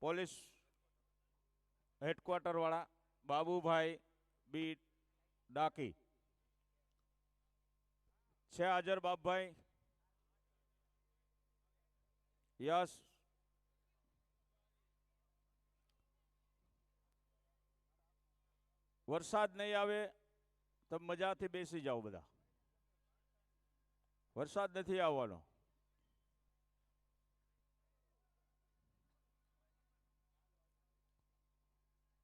પોલીસ હેડક્વાર્ટર વાળા બાબુભાઈ બી ડાકી છે હાજર. બાબુભાઈ યસ. વરસાદ નહીં આવે તો મજાથી બેસી જાઓ બધા, વરસાદ નથી આવવાનો.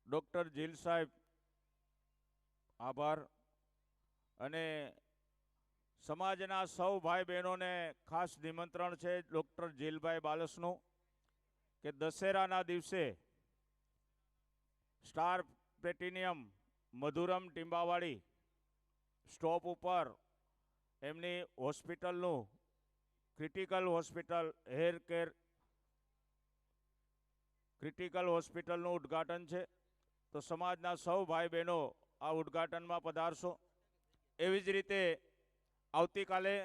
ડોક્ટર જીલ સાહેબ આભાર. અને સમાજના સૌ ભાઈ બહેનોને ખાસ નિમંત્રણ છે ડોક્ટર જીલભાઈ બાલસનું કે દશેરાના દિવસે સ્ટાર પ્લેટિનિયમ મધુરમ ટીંબાવાડી સ્ટોપ ઉપર એમની હોસ્પિટલનું critical hospital hair care critical હોસ્પિટલનું ઉદ્ઘાટન છે. તો સમાજના સૌ ભાઈ બહેનો આ ઉદ્ઘાટનમાં પધારશો. એવી જ રીતે આવતીકાલે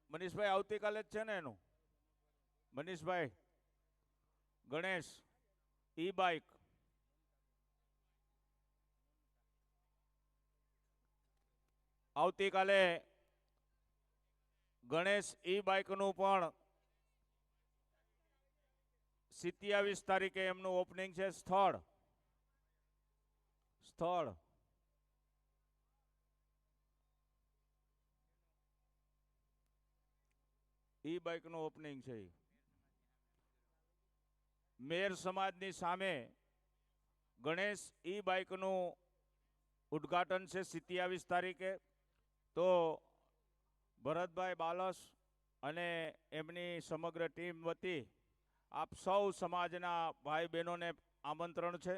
મનીષભાઈ આવતીકાલે જ છે ને એનું, મનીષભાઈ ગણેશ ઈ બાઇક આવતીકાલે ગણેશ ઈ બાઇકનું પણ 27 તારીખે એમનું ઓપનિંગ છે. સ્થળ ઈ બાઇકનું ઓપનિંગ છે. મેર સમાજની સામે ગણેશ ઈ બાઇકનું ઉદ્ઘાટન છે 27 તારીખે. તો ભરતભાઈ બાલસ અને એમની સમગ્ર ટીમ વતી આપ સૌ સમાજના ભાઈ બહેનોને આમંત્રણ છે.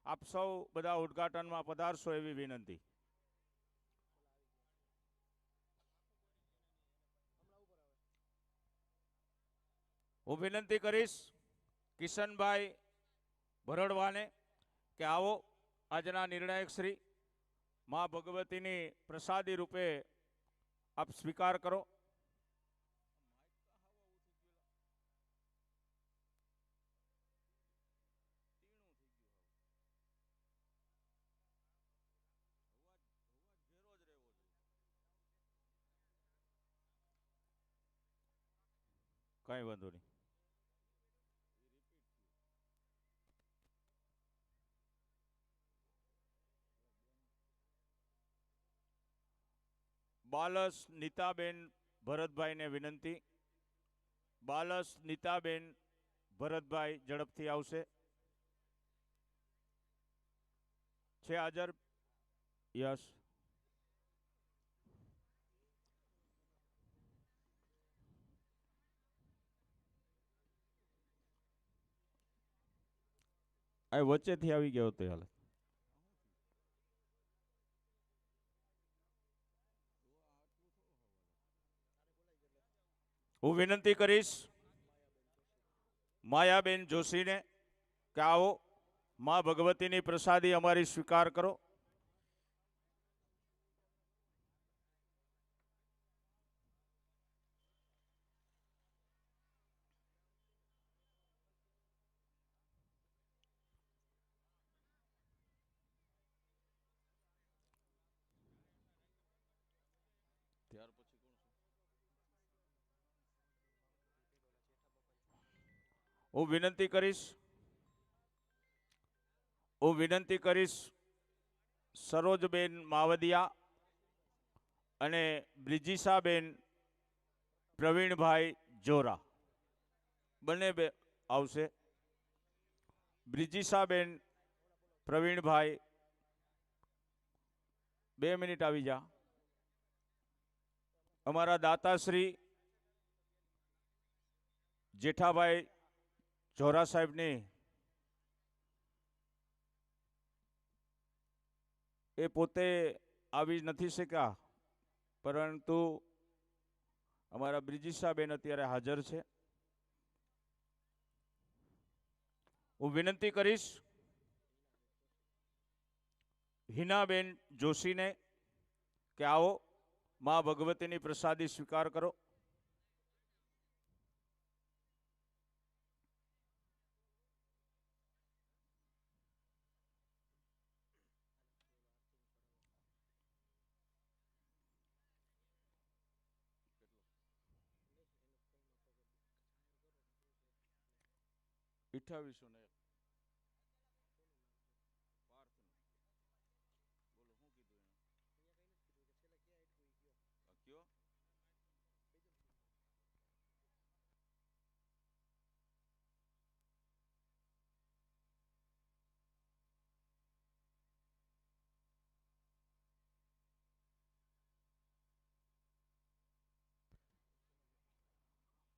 આપ સૌ બધા ઉદ્ઘાટનમાં પધારશો એવી વિનંતી. હું વિનંતી કરીશ કિશનભાઈ ભરડવાને કે આવો આજના નિર્ણાયક શ્રી મા ભગવતીની પ્રસાદી રૂપે આપ સ્વીકાર કરો. કઈ વાંધો નહીં. બાલસ નીતાબેન ભરતભાઈને વિનંતી. બાલસ નીતાબેન ભરતભાઈ ઝડપથી આવશે. છે હાજર? યસ. આ વચ્ચેથી આવી ગયો હતો હાલ. હું વિનંતી કરીશ માયાબેન જોશીને કે આવો મા ભગવતીની પ્રસાદી અમારી સ્વીકાર કરો. હું વિનંતી કરીશ સરોજબેન માવદિયા અને બ્રિજિસાબેન પ્રવીણભાઈ જોરા બંને આવશે. બ્રિજિસાબેન પ્રવીણભાઈ 2 મિનિટ આવી જા. અમારા દાતાશ્રી જેઠાભાઈ જોરા સાહેબની એ પોતે આવી નથી શક્યા, પરંતુ અમારા બ્રિજિસાબેન અત્યારે હાજર છે. હું વિનંતી કરીશ હિનાબેન જોશીને કે આવો મા ભગવતીની પ્રસાદી સ્વીકાર કરો. અઠ્ઠાવીસો ને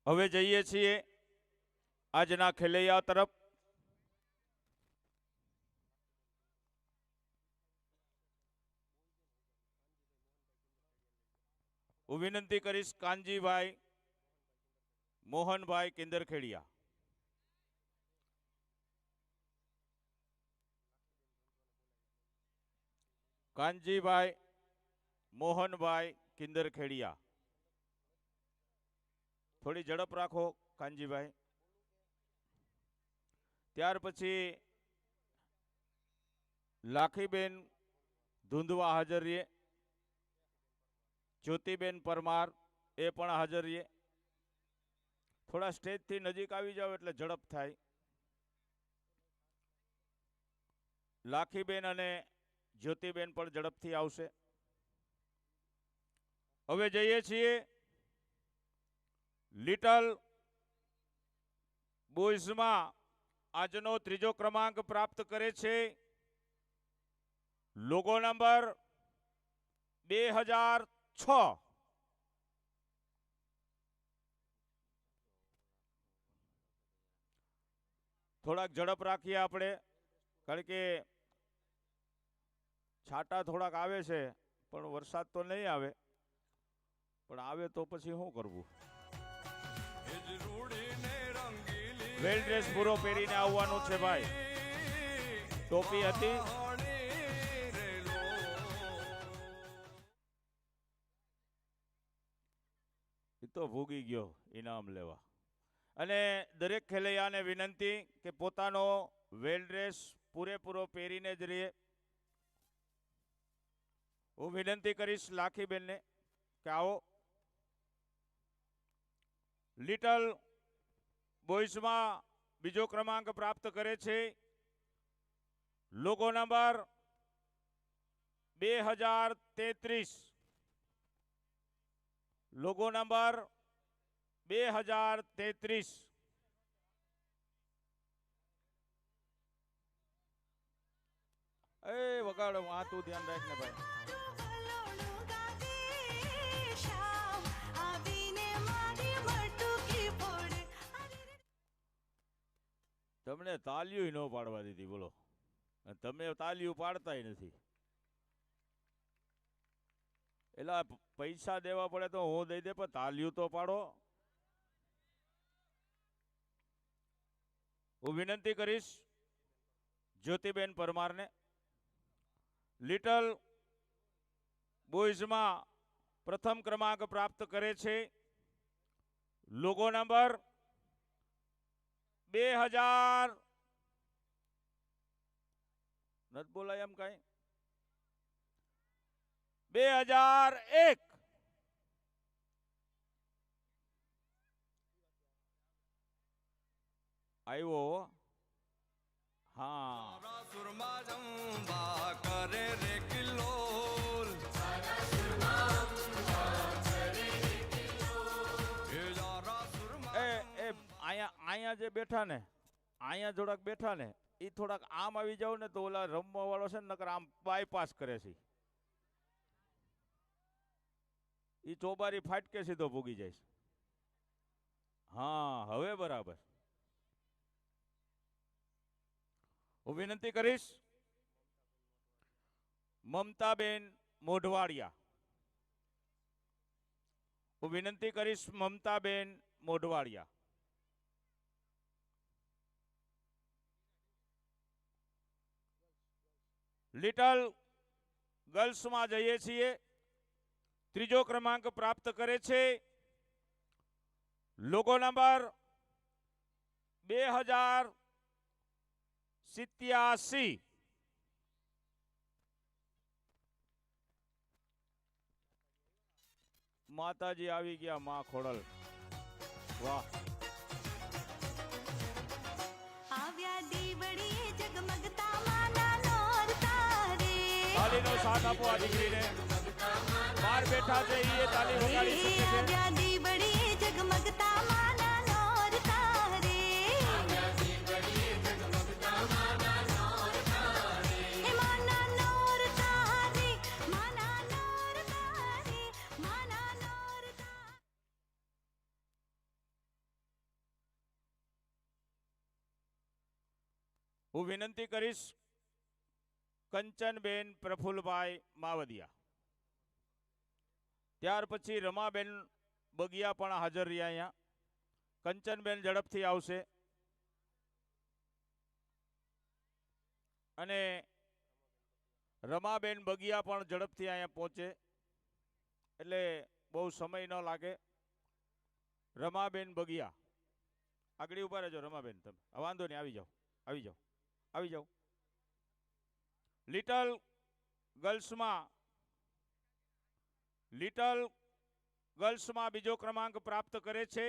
હવે જઈએ છીએ આજના ખેલૈયા તરફ. હું વિનંતી કરીશ કાનજીભાઈ મોહનભાઈ કિંદરખેડિયા. કાનજીભાઈ મોહનભાઈ કિંદરખેડિયા. થોડી ઝડપ રાખો કાનજીભાઈ. ત્યાર પછી લાખીબેન ધુંધવા હાજર રહીએ. જ્યોતિબેન પરમાર એ પણ હાજર રહીએ. થોડા સ્ટેજથી નજીક આવી જાઓ એટલે ઝડપ થાય. લાખીબેન અને જ્યોતિબેન પણ ઝડપથી આવશે. હવે જઈએ છીએ લિટલ બોયઝમાં આજનો ત્રીજો ક્રમાંક પ્રાપ્ત કરે છે લોગો નંબર 2006. થોડાક ઝડપ રાખીએ આપણે, કારણ કે છાંટા થોડાક આવે છે, પણ વરસાદ તો નહીં આવે, પણ આવે તો પછી શું કરવું. વેલ ડ્રેસ પૂરો પહેરીને આવવાનું છે ભાઈ. ટોપી હતી. એ તો ભૂગી ગયો ઇનામ લેવા. અને દરેક ખેલૈયાને વિનંતી કે પોતાનો વેલ ડ્રેસ પૂરેપૂરો પહેરીને જ રહે. હું વિનંતી કરીશ લાખીબેનને કે આવો. લિટલ બોયઝમાં બીજો ક્રમાંક પ્રાપ્ત કરે છે લોગો નંબર 2033. Logo number 2033. એ વગાડો, આ તું ધ્યાન રાખને ભાઈ. તમને તાલીઓ ન પાડવા દીધી, બોલો. તમે તાલીઓ પાડતા નથી. એલા પૈસા દેવા પડે તો હું દઈ દે, પણ તાલીઓ તો પાડો. હું વિનંતી કરીશ જ્યોતિબેન પરમારને. લિટલ બોયઝમાં પ્રથમ ક્રમાંક પ્રાપ્ત કરે છે લોગો નંબર 2000. નથી બોલાય એમ કઈ. 2001. આવ્યો હો. હા સુરમાં જંબા કરે રે કિલ્લોલ એ અહીંયા જે બેઠા ને અહીંયા થોડાક બેઠા ને એ થોડાક આમ આવી જાવ ને તો ઓલા રમવા વાળો છે ને નકર આમ બાયપાસ કરે છે. એ ચોબારી ફાટકે સીધો ભૂગી જાય છે. હા હવે બરાબર. હું વિનંતી કરીશ મમતાબેન મોઢવાડિયા. હું વિનંતી કરીશ મમતાબેન મોઢવાડિયા. લિટલ ગર્લ્સમાં જઈએ છીએ. ત્રીજો ક્રમાંક પ્રાપ્ત કરે છે. Logo number 2087. માતાજી આવી ગયા માં ખોડલ. વાહ. આવ્યા દીવડીએ જગમગતા માના નોરતા રે. તાલીનો સાથ આપો આ દીકરીને. બહાર બેઠા છે એ તાલી વગાડી શકે છે. આવ્યા દીવડીએ જગમગતા માના નોરતા રે. એ માના નોરતા રે, માના નોરતા રે, માના નોરતા. હું વિનંતી કરીશ કંચનબેન પ્રફુલભાઈ માવદિયા. ત્યાર પછી રમાબેન બગિયા પણ હાજર રહ્યા અહીંયા. કંચનબેન ઝડપથી આવશે અને રમાબેન બગિયા પણ ઝડપથી અહીંયા પહોંચે એટલે બહુ સમય ન લાગે. રમાબેન બગિયા આગળ ઉભા રહેજો. રમાબેન તમે વાંધો નહીં, આવી જાઓ, આવી જાઓ, આવી જાઓ. લિટલ ગર્લ્સમાં બીજો ક્રમાંક પ્રાપ્ત કરે છે.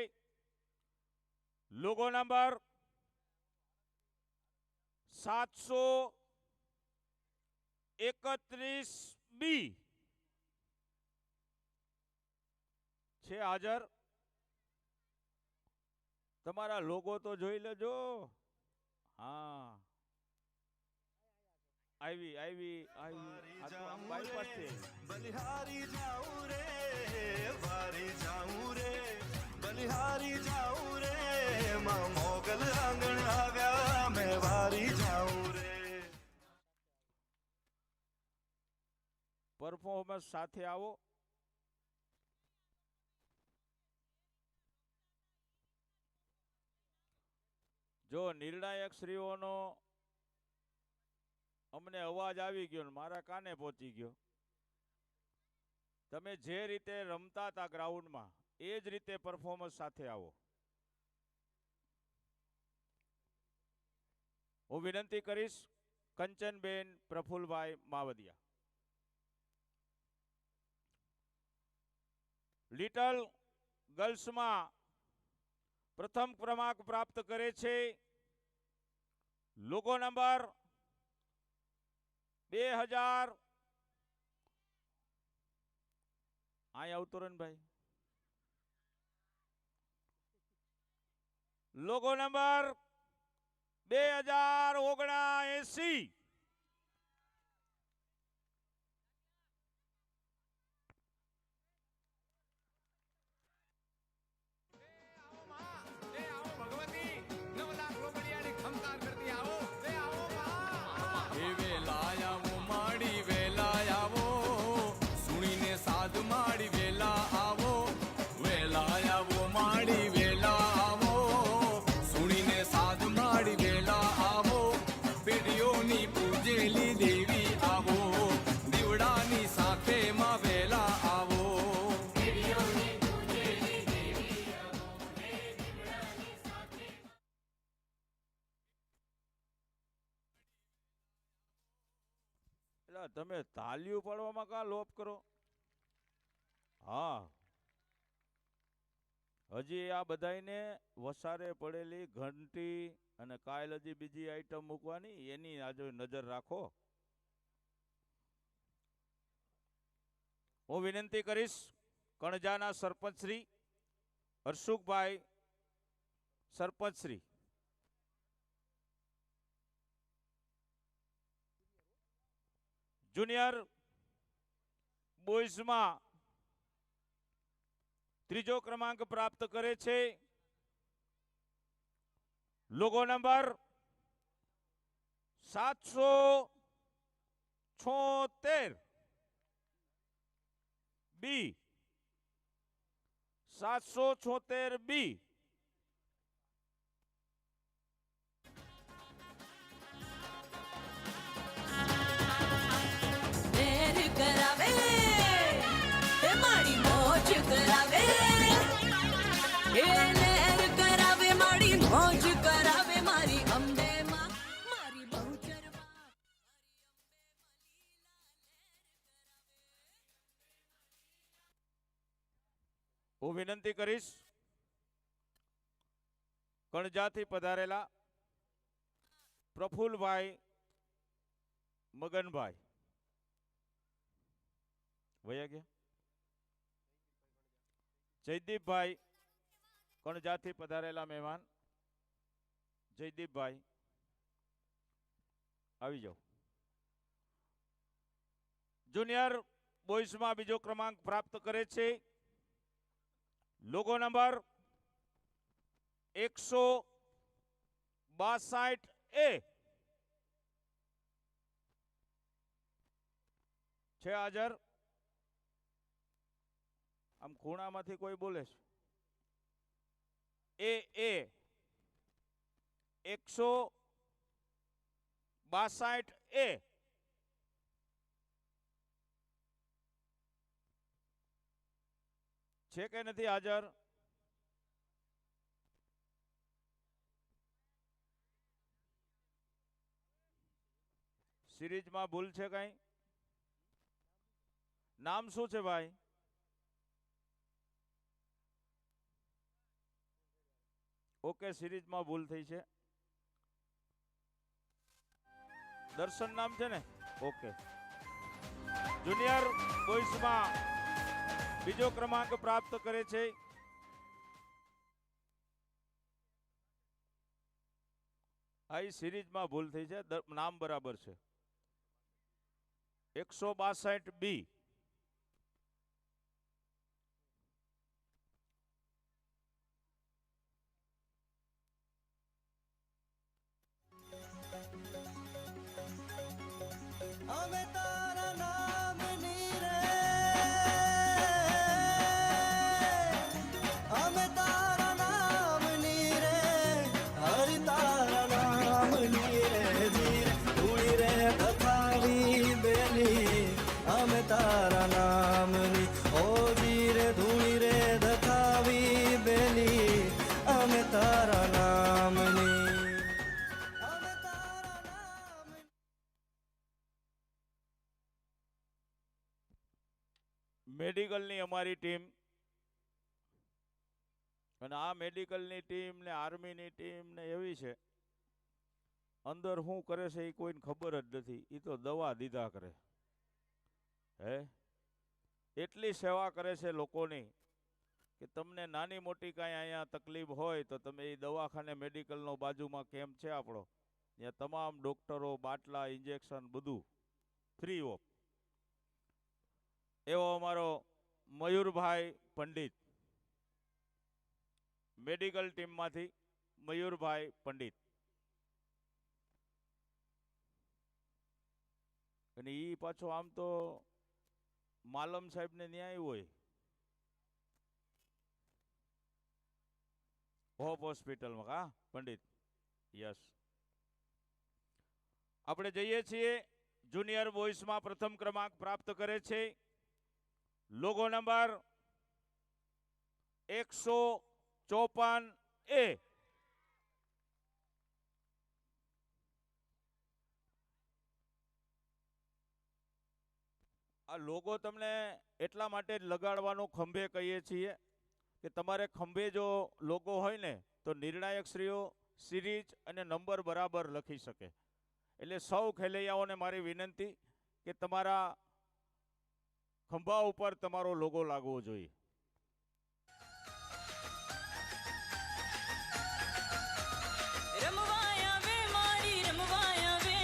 લોગો નંબર 731B છે હાજર. તમારા લોગો તો જોઈ લેજો. હા આવી આવી આવી. આ તો આમ bypass છે. બલિહારી જાઉં રે વારી જાઉં રે બલિહારી જાઉં રે માં મોગલ આંગણ આવ્યા મેં વારી જાઉં રે. પરફોર્મન્સ સાથે આવો. જો નિર્ણાયક શ્રીઓનો અમને અવાજ આવી ગયો ને મારા કાને પહોંચી ગયો. તમે જે રીતે રમતા હતા ગ્રાઉન્ડમાં એ જ રીતે પરફોર્મન્સ સાથે આવો. હું વિનંતી કરીશ કંચનબેન પ્રફુલભાઈ માવદિયા. લિટલ ગર્લ્સમાં પ્રથમ ક્રમાંક પ્રાપ્ત કરે છે. Logo number 2000. અહીંયા આવતો રહે ને ભાઈ. Logo number 2079. માડી વેલા આવો વેલા આવો માડી વેલા આવો સુણીને સાધ માડી વેલા આવો પેઢીઓની પૂજેલી દેવી આવો દીવડાની સાથે માં વેલા આવો. એટલે તમે તાલીઓ પાડવામાં કા લોપ કરો? હા હજી આ બધાને વસારે પડેલી ઘંટી અને કાલ હજી બીજી આઈટમ મૂકવાની એની આજે નજર રાખો. હું વિનંતી કરીશ કણજાના સરપંચ શ્રી હર્ષુખભાઈ સરપંચ શ્રી જુનિયર બોયઝમાં ત્રીજો ક્રમાંક પ્રાપ્ત કરે છે લોગો નંબર 776 બી 776 બી. નેર કરાવે એ મારી મોજ કરાવે એ નેર કરાવે મારી મોજ કરાવે મારી અંબે માં મારી બહુચરમાં હું વિનંતી કરીશ કણજાથી પધારેલા પ્રફુલભાઈ મગનભાઈ વયા ગયા. જયદીપભાઈ કણજાથી પધારેલા મહેમાન જયદીપભાઈ આવી જાઓ. જુનિયર બોયઝમાં બીજો ક્રમાંક પ્રાપ્ત કરે છે લોગો નંબર 162A છે હાજર. આમ ખૂણામાંથી કોઈ બોલે છે. એ 162A છે કે નથી હાજર? સિરીઝમાં ભૂલ છે કઈ? નામ શું છે ભાઈ? ઓકે, સિરીઝમાં ભૂલ થઈ છે. દર્શન નામ છે ને? ઓકે. જુનિયર બોયઝમાં બીજો ક્રમાંક પ્રાપ્ત કરે છે આ સિરીઝમાં ભૂલ થઈ છે. નામ બરાબર છે 162B. અમે તારા નામની રે અમે તારા નામની રે હરિ તારા નામની રે ધીરે ધૂળી રે તથાવી બેની અમે તારા નામની ઓ ધીરે ધૂળી રે તથાવી બેની અમે તારા નામની અમે તારા નામની. મેડિકલની અમારી ટીમ અને આ મેડિકલની ટીમ ને આર્મીની ટીમ ને એવી છે અંદર શું કરે છે એ કોઈને ખબર જ નથી. એ તો દવા દીધા કરે. હે એટલી સેવા કરે છે લોકોની કે તમને નાની મોટી કાંઈ અહીંયા તકલીફ હોય તો તમે એ દવાખાને મેડિકલનો બાજુમાં કેમ્પ છે આપણો, ત્યાં તમામ ડોક્ટરો, બાટલા, ઇન્જેક્શન બધું ફ્રી ઓફ. એવો અમારો મયુરભાઈ પંડિત મેડિકલ ટીમમાંથી મયુરભાઈ પંડિત. અને એ પાછો આમ તો માલમ સાહેબને ન્યાય હોય હોપ હોસ્પિટલમાં. હા પંડિત, યસ. આપણે જઈએ છીએ જુનિયર બોયઝમાં પ્રથમ ક્રમાંક પ્રાપ્ત કરે છે લોગો નંબર 154A. આ લોગો તમને એટલા માટે જ લગાડવાનો ખંભે કહીએ છીએ કે તમારે ખંભે જો લોગો હોય ને તો નિર્ણાયક શ્રીઓ સિરીઝ અને નંબર બરાબર લખી શકે. એટલે સૌ ખેલૈયાઓને મારી વિનંતી કે તમારા ખંભા ઉપર તમારો લોગો લાગવો જોઈએ. રમવાયા વે મારી રમવાયા વે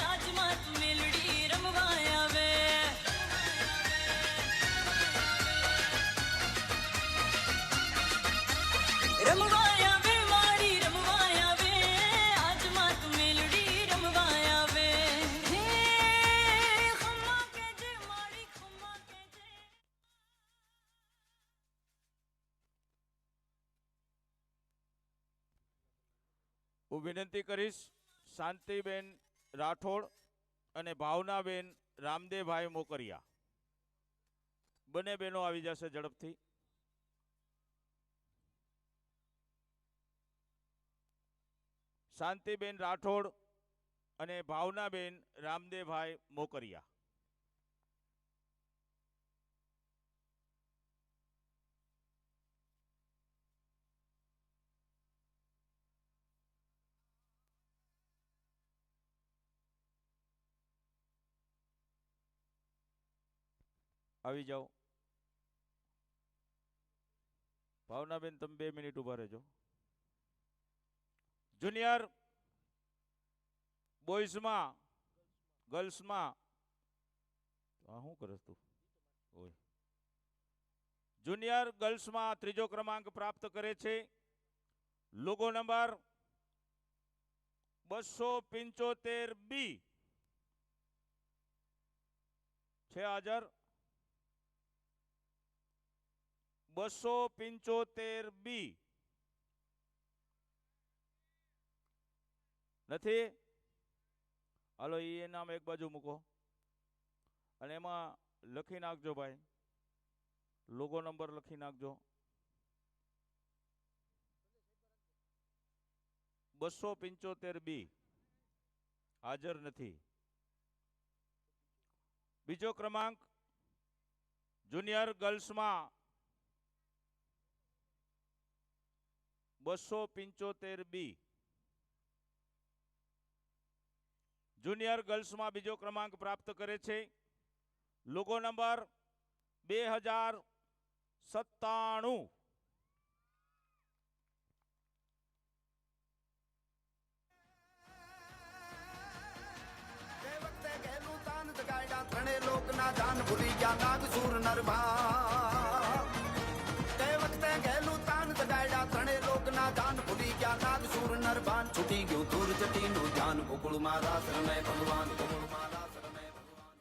આજ માત મેલડી રમવાયા વે રમવાયા વે મારી રમવાયા વે આજ માત મેલડી રમવાયા વે હે ખમ્મા કેજે મારી ખમ્મા કેજે. હું વિનંતી કરીશ શાંતિબેન રાઠોડ અને ભાવનાબેન રામદેવભાઈ મોકરિયા બંને બહેનો આવી જશે ઝડપથી. શાંતિબેન રાઠોડ અને ભાવનાબેન રામદેવભાઈ મોકરિયા. આવી જાઓ. ભાવનાબેન તમે 2 મિનિટ ઊભા રહેજો. જુનિયર બોયઝમાં ગર્લ્સમાં શું કરસ તું ઓય જુનિયર ગર્લ્સમાં ત્રીજો ક્રમાંક પ્રાપ્ત કરે છે લોગો નંબર 275B છે હાજર 275B નથી. હાલો એ નામ એક બાજુ મૂકો અને એમાં લખી નાખજો ભાઈ, લોગો નંબર લખી નાખજો. 275B હાજર નથી. બીજો ક્રમાંક જુનિયર ગર્લ્સમાં 275B જુનિયર ગર્લ્સમાં બીજો ક્રમાંક પ્રાપ્ત કરે છે લોગો નંબર 2097. ત્રણે લોકના જાન ભૂલી ગયા નાગસુર નરભા. તે વખતે ગયેલું તાન જગાડ્યા ત્રણે લોકના જાન ભૂલી ગયા નાગસુર નરભાન. છૂટી ગયું ધૂર જટીનું ધ્યાન ગોકુળમાં રાસ રમે ભગવાન ગોકુળમાં રાસ રમે ભગવાન.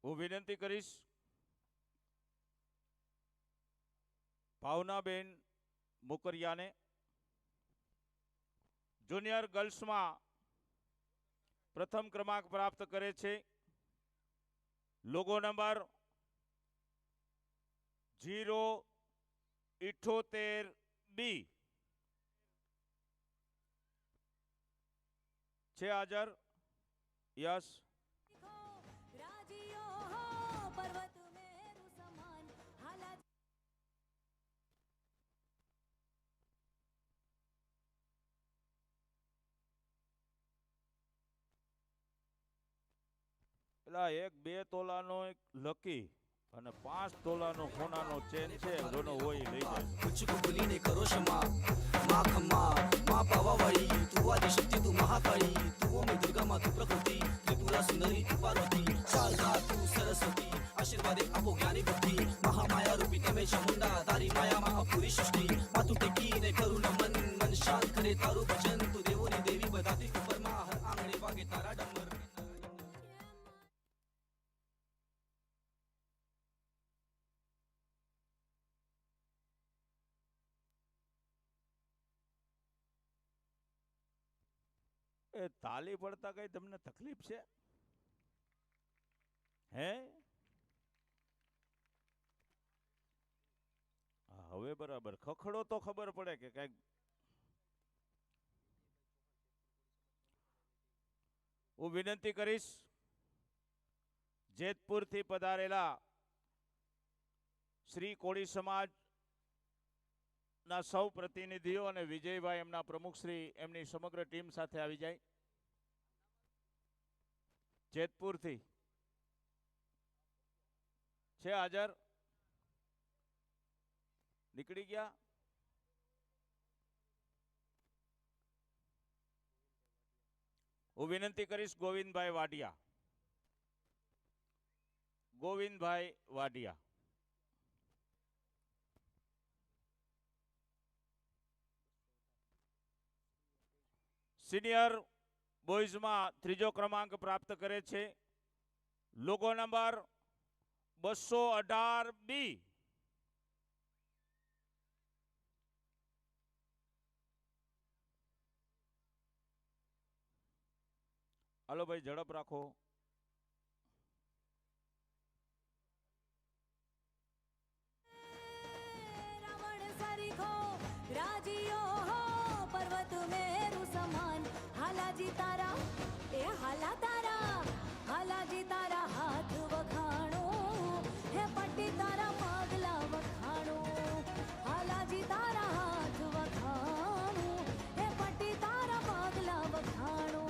હું વિનંતી કરીશ ભાવનાબેન મોકરિયાને જુનિયર ગર્લ્સમાં પ્રથમ ક્રમાંક પ્રાપ્ત કરે છે લોગો નંબર 078B છે હાજર. યસ રાજીઓ હો પર્વત મેરુ સમાન હાલા પેલા 1-2 તોલાનો એક લકી અને 5 તોલાનો સોનાનો ચેન છે જેનો હોય લઈ જાય. मुझको भूलीने करो क्षमा माँ खम्मा माँ पावावाई तू आदिशक्ति तू महाकाली तू में दुर्गा माँ तू प्रकृति त्रिपुरा सुंदरी तू पार्वती शारदा तू सरस्वती आशीर्वादे अपो ज्ञानी बुद्धि महामाया रूपी तमे चामुंडा तारी माया માં અપૂરી સૃષ્ટિ માં તું ટેકીને કરું નમન મન શાંત કરે તારું ભજન તું દેવોની દેવી બધાથી ઉપરમાં હર આંગણે વાગે તારા ડમર. એ તાલી પડતા કઈ તમને તકલીફ છે હે? હવે બરાબર ખખડો તો ખબર પડે કે કઈક. હું વિનંતી કરીશ જેતપુરથી પધારેલા શ્રી કોળી સમાજના સૌ પ્રતિનિધિઓ અને વિજયભાઈ એમના પ્રમુખ શ્રી એમની સમગ્ર ટીમ સાથે આવી જાય. જેતપુરથી છે હાજર, નીકળી ગયા. હું વિનંતી કરીશ ગોવિંદભાઈ વાડિયા. ગોવિંદભાઈ વાડિયા. સિનિયર બોયઝમાં ત્રીજો ક્રમાંક પ્રાપ્ત કરે છે. Logo number 218B. હાલો ભાઈ, ઝડપ રાખો. રાવણ સરીખો રાજીયો હો પર્વત મેરુ સમાન હાલાજી તારા એ હાલા તારા હાલાજી તારા હાથ વખાણો હે પટ્ટી તારા પગલા વખાણો હાલાજી તારા હાથ વખાણો હે પટ્ટી તારા પગલા વખાણો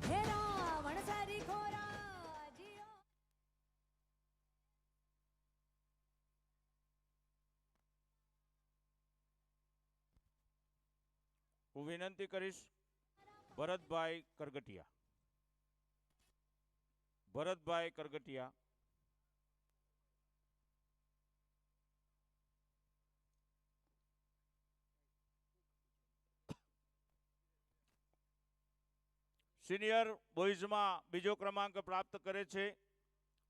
હે રાવણ સરીખો રાજીયો. હું વિનંતી કરીશ ભરતભાઈ કરગટિયા. ભરતભાઈ કરગટિયા. સિનિયર બોયઝમાં બીજો ક્રમાંક પ્રાપ્ત કરે છે.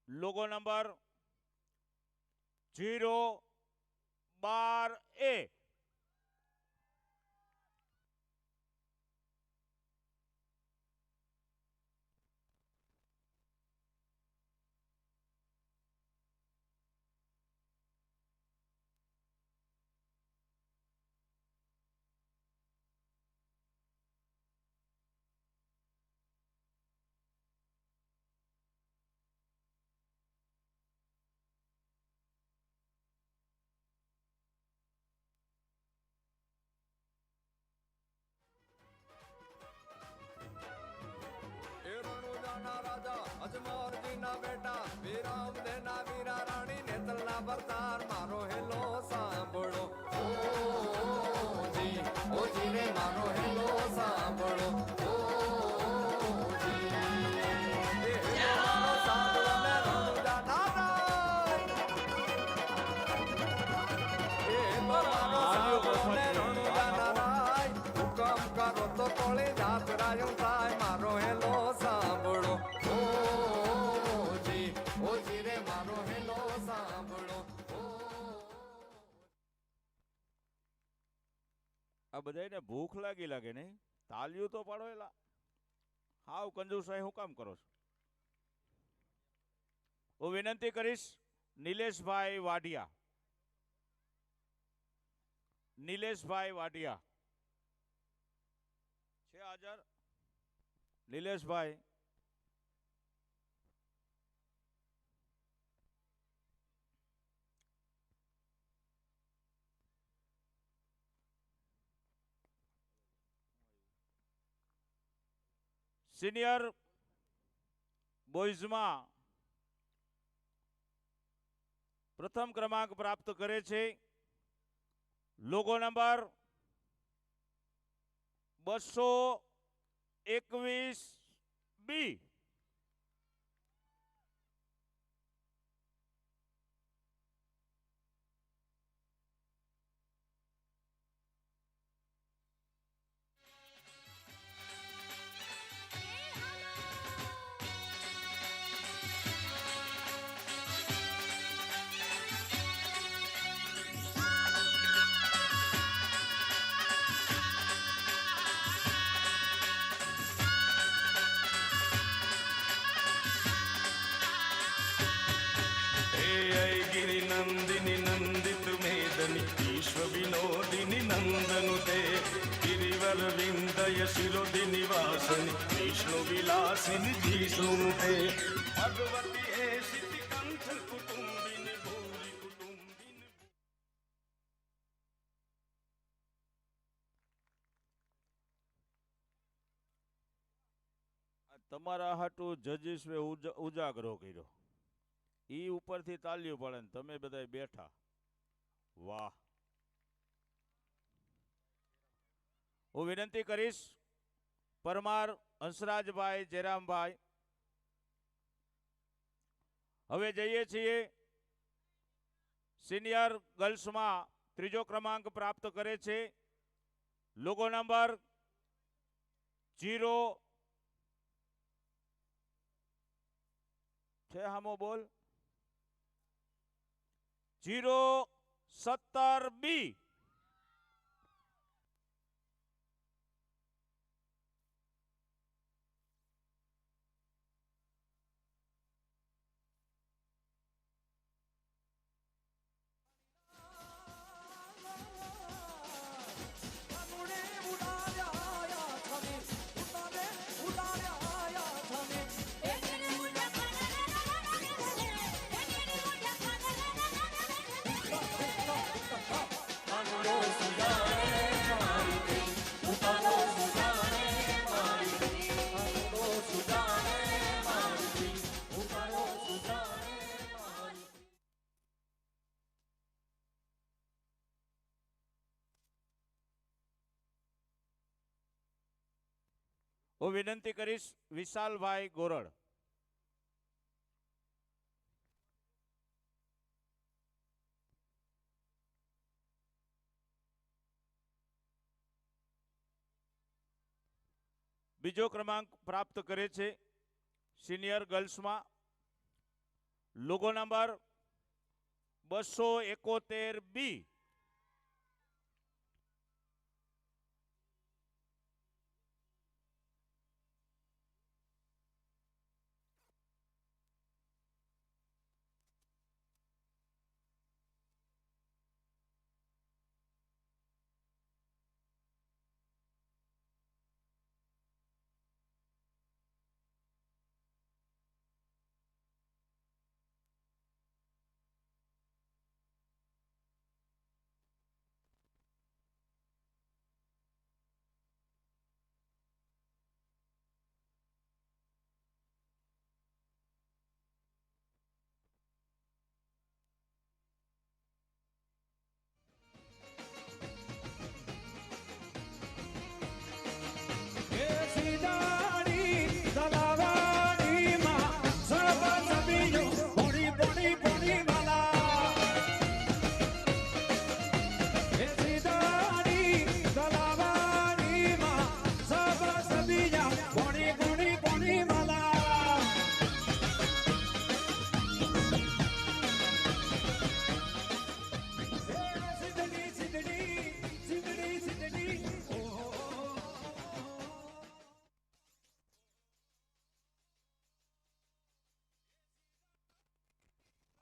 Logo number 012A. રણુજાના રાજા અજમોરજીના બેટા વીરામ દેના વીરા રાણી નેતલના વરદાર મારો હેલો સાંભળો ઓજી ઓજી રે મારો હેલો સાંભળો ઓજી એ હેલો સાંભળો ને રણુજાના રાય એ મારો સાંભળો ને રણુજાના રાય હુકમ કરો તો કોળી જાત રાયો થાય મારો હેલો સાંભળો ઓજી ઓજી રે મારો હેલો સાંભળો. આ બધાને ભૂખ લાગી લાગે નહીં? તાલિયું તો પાડો. એલા હાવ કંજુસાઈ હું કામ કરો છો? હું વિનંતી કરીશ નિલેશભાઈ વાડિયા. નિલેશભાઈ વાડિયા છે હાજર? નિલેશભાઈ. સિનિયર બોયઝમાં પ્રથમ ક્રમાંક પ્રાપ્ત કરે છે. Logo number 221B. Nandini Nandit Medni विश्व विनोदिनी नंदनुते गिरिवर विंदय शिरोदिनी वासनी विष्णु विलासिनी जिष्णुते भगवती हे सिद्धि कंठ कुटुंबिनी भूरि તમારા હાટુ જજીસવે ઉજાગરો કર્યો. ઈ ઉપરથી તાલીઓ પડે ને તમે બધા બેઠા. વાહ. હું વિનંતી કરીશ પરમાર હંસરાજભાઈ જયરામભાઈ. હવે જઈએ છીએ સિનિયર ગર્લ્સમાં ત્રીજો ક્રમાંક પ્રાપ્ત કરે છે લોગો નંબર 0 છે હામો બોલ 017B. હું વિનંતી કરીશ વિશાલભાઈ ગોરડ. બીજો ક્રમાંક પ્રાપ્ત કરે છે સિનિયર ગર્લ્સમાં લોગો નંબર 271B.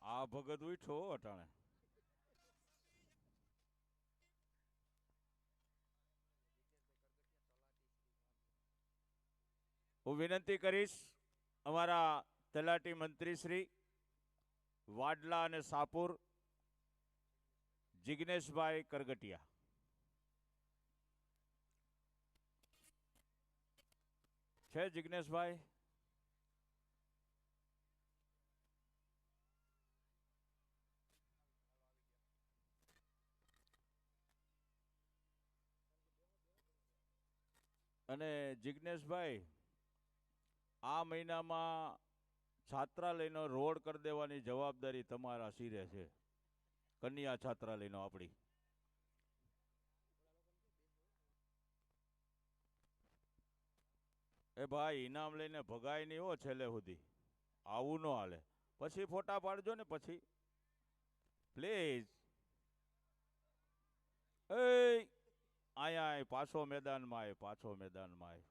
આ ભગત ઉઠો અટાણે. હું વિનંતી કરીશ અમારા તલાટી મંત્રી શ્રી વાડલા અને સાપુર જિગ્નેશભાઈ કરગટિયા. છે જિગ્નેશભાઈ? અને જિગ્નેશભાઈ આ મહિનામાં છાત્રાલયનો રોડ કરી દેવાની જવાબદારી તમારા શિરે છે. કન્યા છાત્રાલયનો આપણી. એ ભાઈ ઇનામ લઈને ભગાય નહીં હો છેલ્લે સુધી. આવું ન હાલે. પછી ફોટા પાડજો ને પછી પ્લીઝ. એ આયા પાછો મેદાનમાં આય, પાછો મેદાનમાં આય.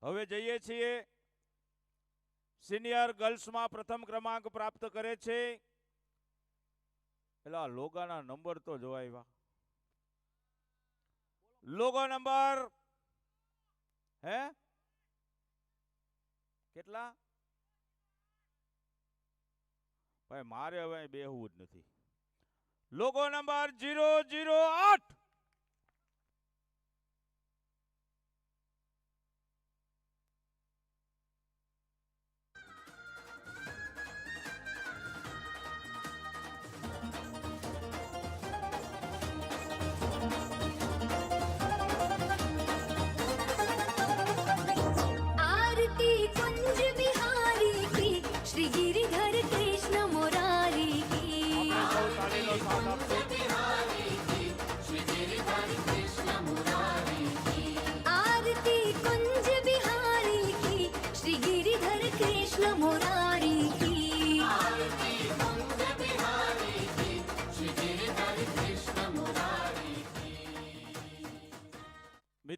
હવે જઈએ છીએ સિનિયર ગર્લ્સમાં પ્રથમ ક્રમાંક પ્રાપ્ત કરે છે. એટલે આ લોગાના નંબર તો જોવાય. લોગો નંબર હે કેટલા? ભાઈ મારે હવે બેહવું જ નથી. Logo number 008.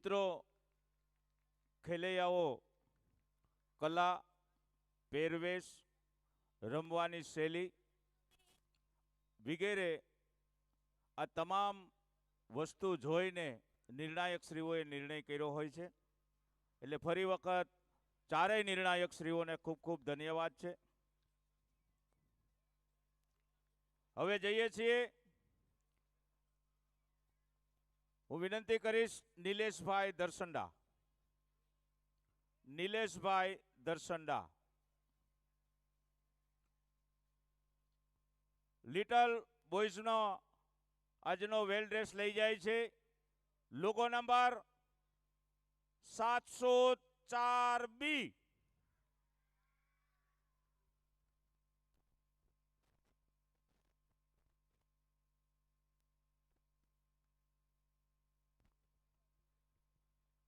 મિત્રો ખેલૈયાઓ કલા, પહેરવેશ, રમવાની શૈલી વગેરે આ તમામ વસ્તુ જોઈને નિર્ણાયક શ્રીઓએ નિર્ણય કર્યો હોય છે. એટલે ફરી વખત ચારેય નિર્ણાયક શ્રીઓને ખૂબ ખૂબ ધન્યવાદ છે. હવે જઈએ છીએ. હું વિનંતી કરીશ નિલેશભાઈ દર્શનડા. નિલેશભાઈ દર્શનડા લિટલ બોયઝનો આજનો વેલ ડ્રેસ લઈ જાય છે. Logo number 704B.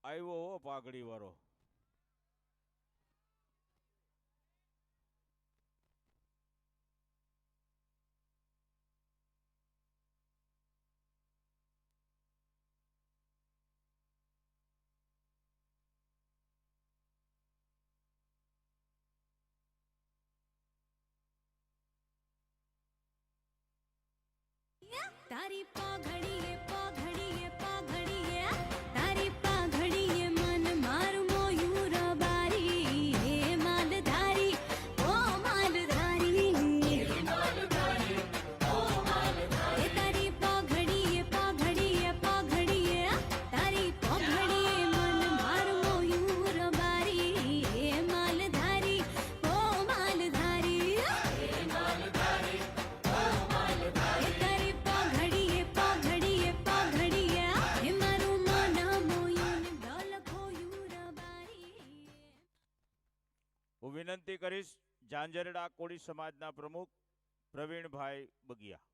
આવ્યો હો પાઘડી વાળો. તારી પાઘડીએ પાઘડીએ પાઘડીએ તારી પાઘડીએ મન મારું મોયું રબારી હે માલધારી ઓ માલધારી હે તારી પાઘડીએ પાઘડીએ પાઘડીએ તારી પાઘડીએ મન મારું મોયું રબારી હે માલધારી ઓ માલધારી હે માલધારી ઓ માલધારી તારી પાઘડીએ પાઘડીએ પાઘડીએ હે મારું મોના મોયું ડોલ ખોયું રબારી. હું વિનંતી કરીશ ઝાંઝરડા કોળી સમાજના પ્રમુખ પ્રવીણભાઈ બગિયા.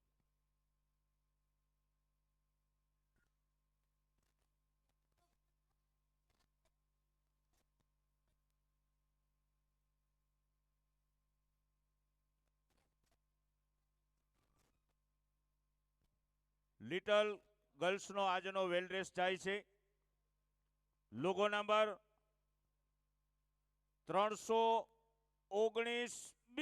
લિટલ ગર્લ્સનો આજનો વેલ ડ્રેસ જાય છે. Logo number 319B.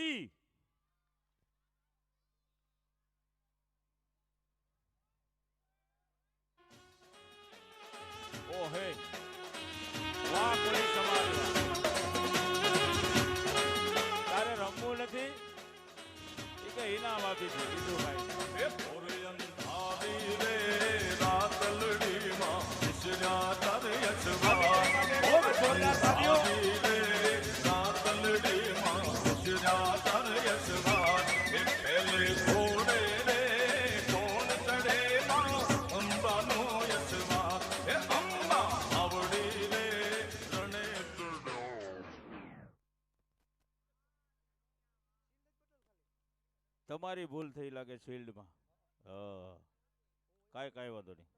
ઓ હે વાહ કોળી સમાજ. તારે રમવું નથી એ કે ઇનામ આપી દીધું બીજું ભાઈ. અંધારી રે રાતલડીમાં વિસર્યા તારે યશવા. અંધારી રે રાતલડીમાં વિસર્યા તારે યશવા. એ પહેલે ઘોડે રે કોણ ચડે માં અંબાનો યશવા. એ અંબા આવડી રે રણે તુડો. તમારી ભૂલ થઈ લાગે શિલ્ડમાં. કાંઈ વાંધો નહીં.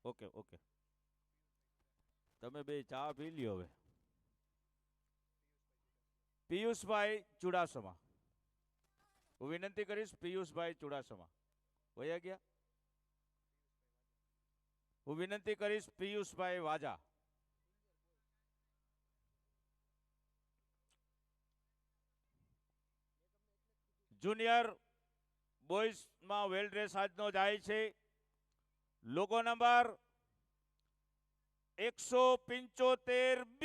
ઓકે ઓકે તમે બે ચા પી લ્યો. હવે પિયુષભાઈ ચુડાસમા. હું વિનંતી કરીશ પિયુષભાઈ ચુડાસમા. વયા ગયા. હું વિનંતી કરીશ પિયુષભાઈ વાજા. જુનિયર બોયઝમાં વેલ ડ્રેસ આજનો જાય છે. Logo number 175B.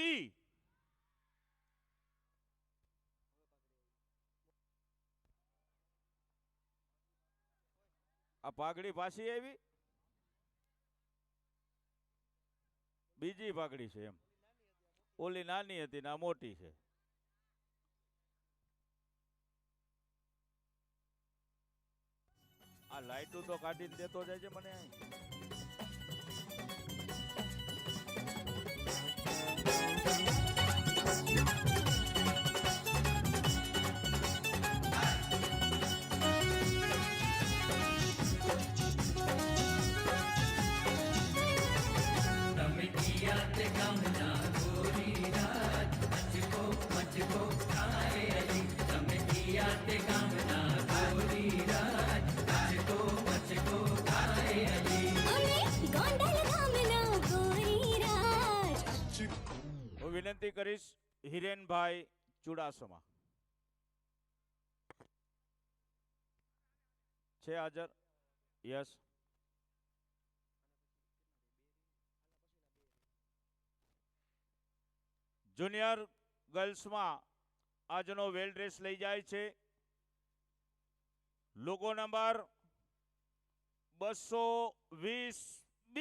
આ પાઘડી પાછી આવી. બીજી પાઘડી છે એમ. ઓલી નાની હતી ને આ મોટી છે. આ લાઈટું તો કાઢીને દેતો જાય છે મને. અરે વિનંતી કરીશ હિરેનભાઈ ચુડાસમા છે હાજર? યસ. જુનિયર ગર્લ્સમાં આજનો વેલ ડ્રેસ લઈ જાય છે લોગો નંબર 220B.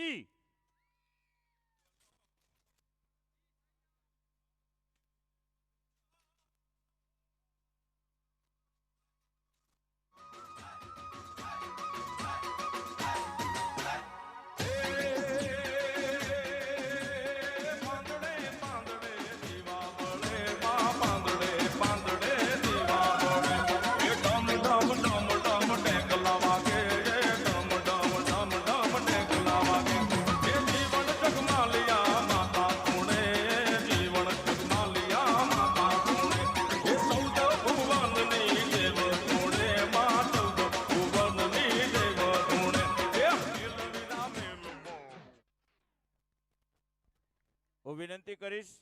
હું વિનંતી કરીશ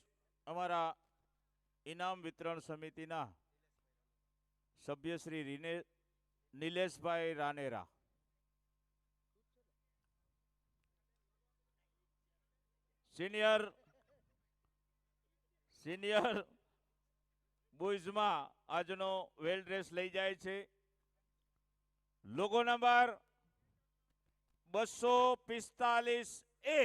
અમારા ઇનામ વિતરણ સમિતિના સભ્ય શ્રી નિલેશભાઈ રાનેરા સિનિયર બોયઝમાં આજનો વેલ ડ્રેસ લઈ જાય છે લોગો નંબર 245A.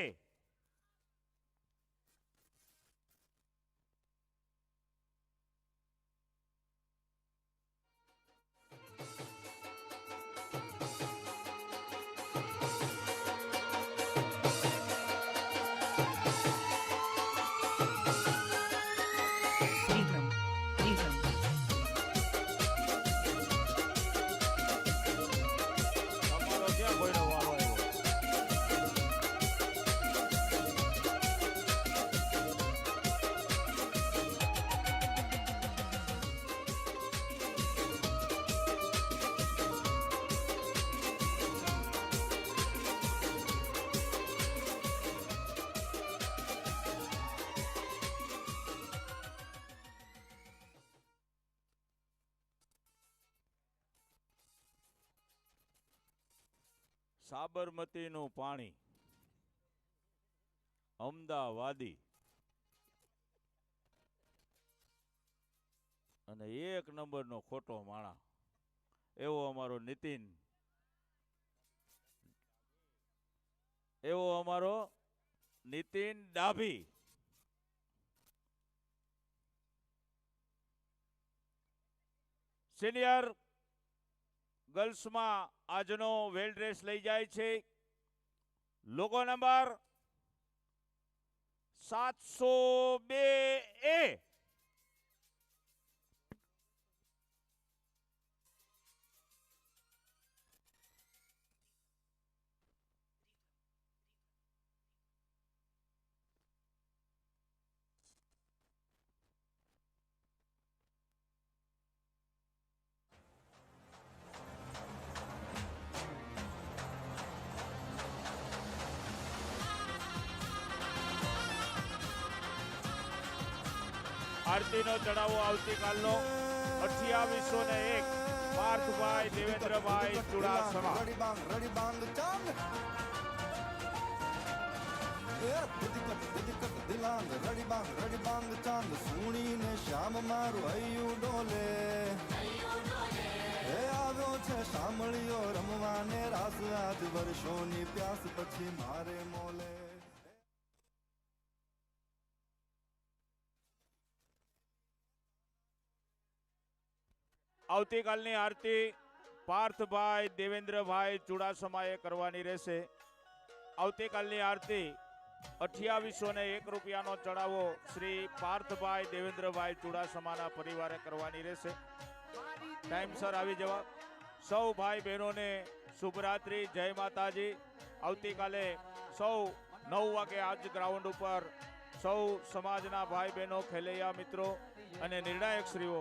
તમારો ક્યાં કોઈનો વારો આવ્યો? સાબરમતીનું પાણી અમદાવાદી અને 1 નંબરનો ખોટો માણા એવો અમારો નીતિન, એવો અમારો નીતિન ડાભી. સિનિયર ગર્લ્સમાં આજનો વેલ ડ્રેસ લઈ જાય છે લોગો નંબર 702A. આરતીનો ચડાવો આવતીકાલનો 2801 પાર્થભાઈ દેવેન્દ્રભાઈ ચુડાસમા. સુણીને શ્યામ મારું હૈયું ડોલે હે આવ્યો છે સાંભળ્યો રમવાને રાસ આજ વર્ષોની પ્યાસ પછી મારે મોલે. આવતીકાલની આરતી પાર્થભાઈ દેવેન્દ્રભાઈ ચુડાસમાએ કરવાની રહેશે. આવતીકાલની આરતી 2801 રૂપિયાનો ચડાવો શ્રી પાર્થભાઈ દેવેન્દ્રભાઈ ચુડાસમાના પરિવારે કરવાની રહેશે. ટાઈમસર આવી જવા. સૌ ભાઈ બહેનોને શુભરાત્રી, જય માતાજી. આવતીકાલે સૌ 9 વાગે આજ ગ્રાઉન્ડ ઉપર સૌ સમાજના ભાઈ બહેનો, ખેલૈયા મિત્રો અને નિર્ણાયક શ્રીઓ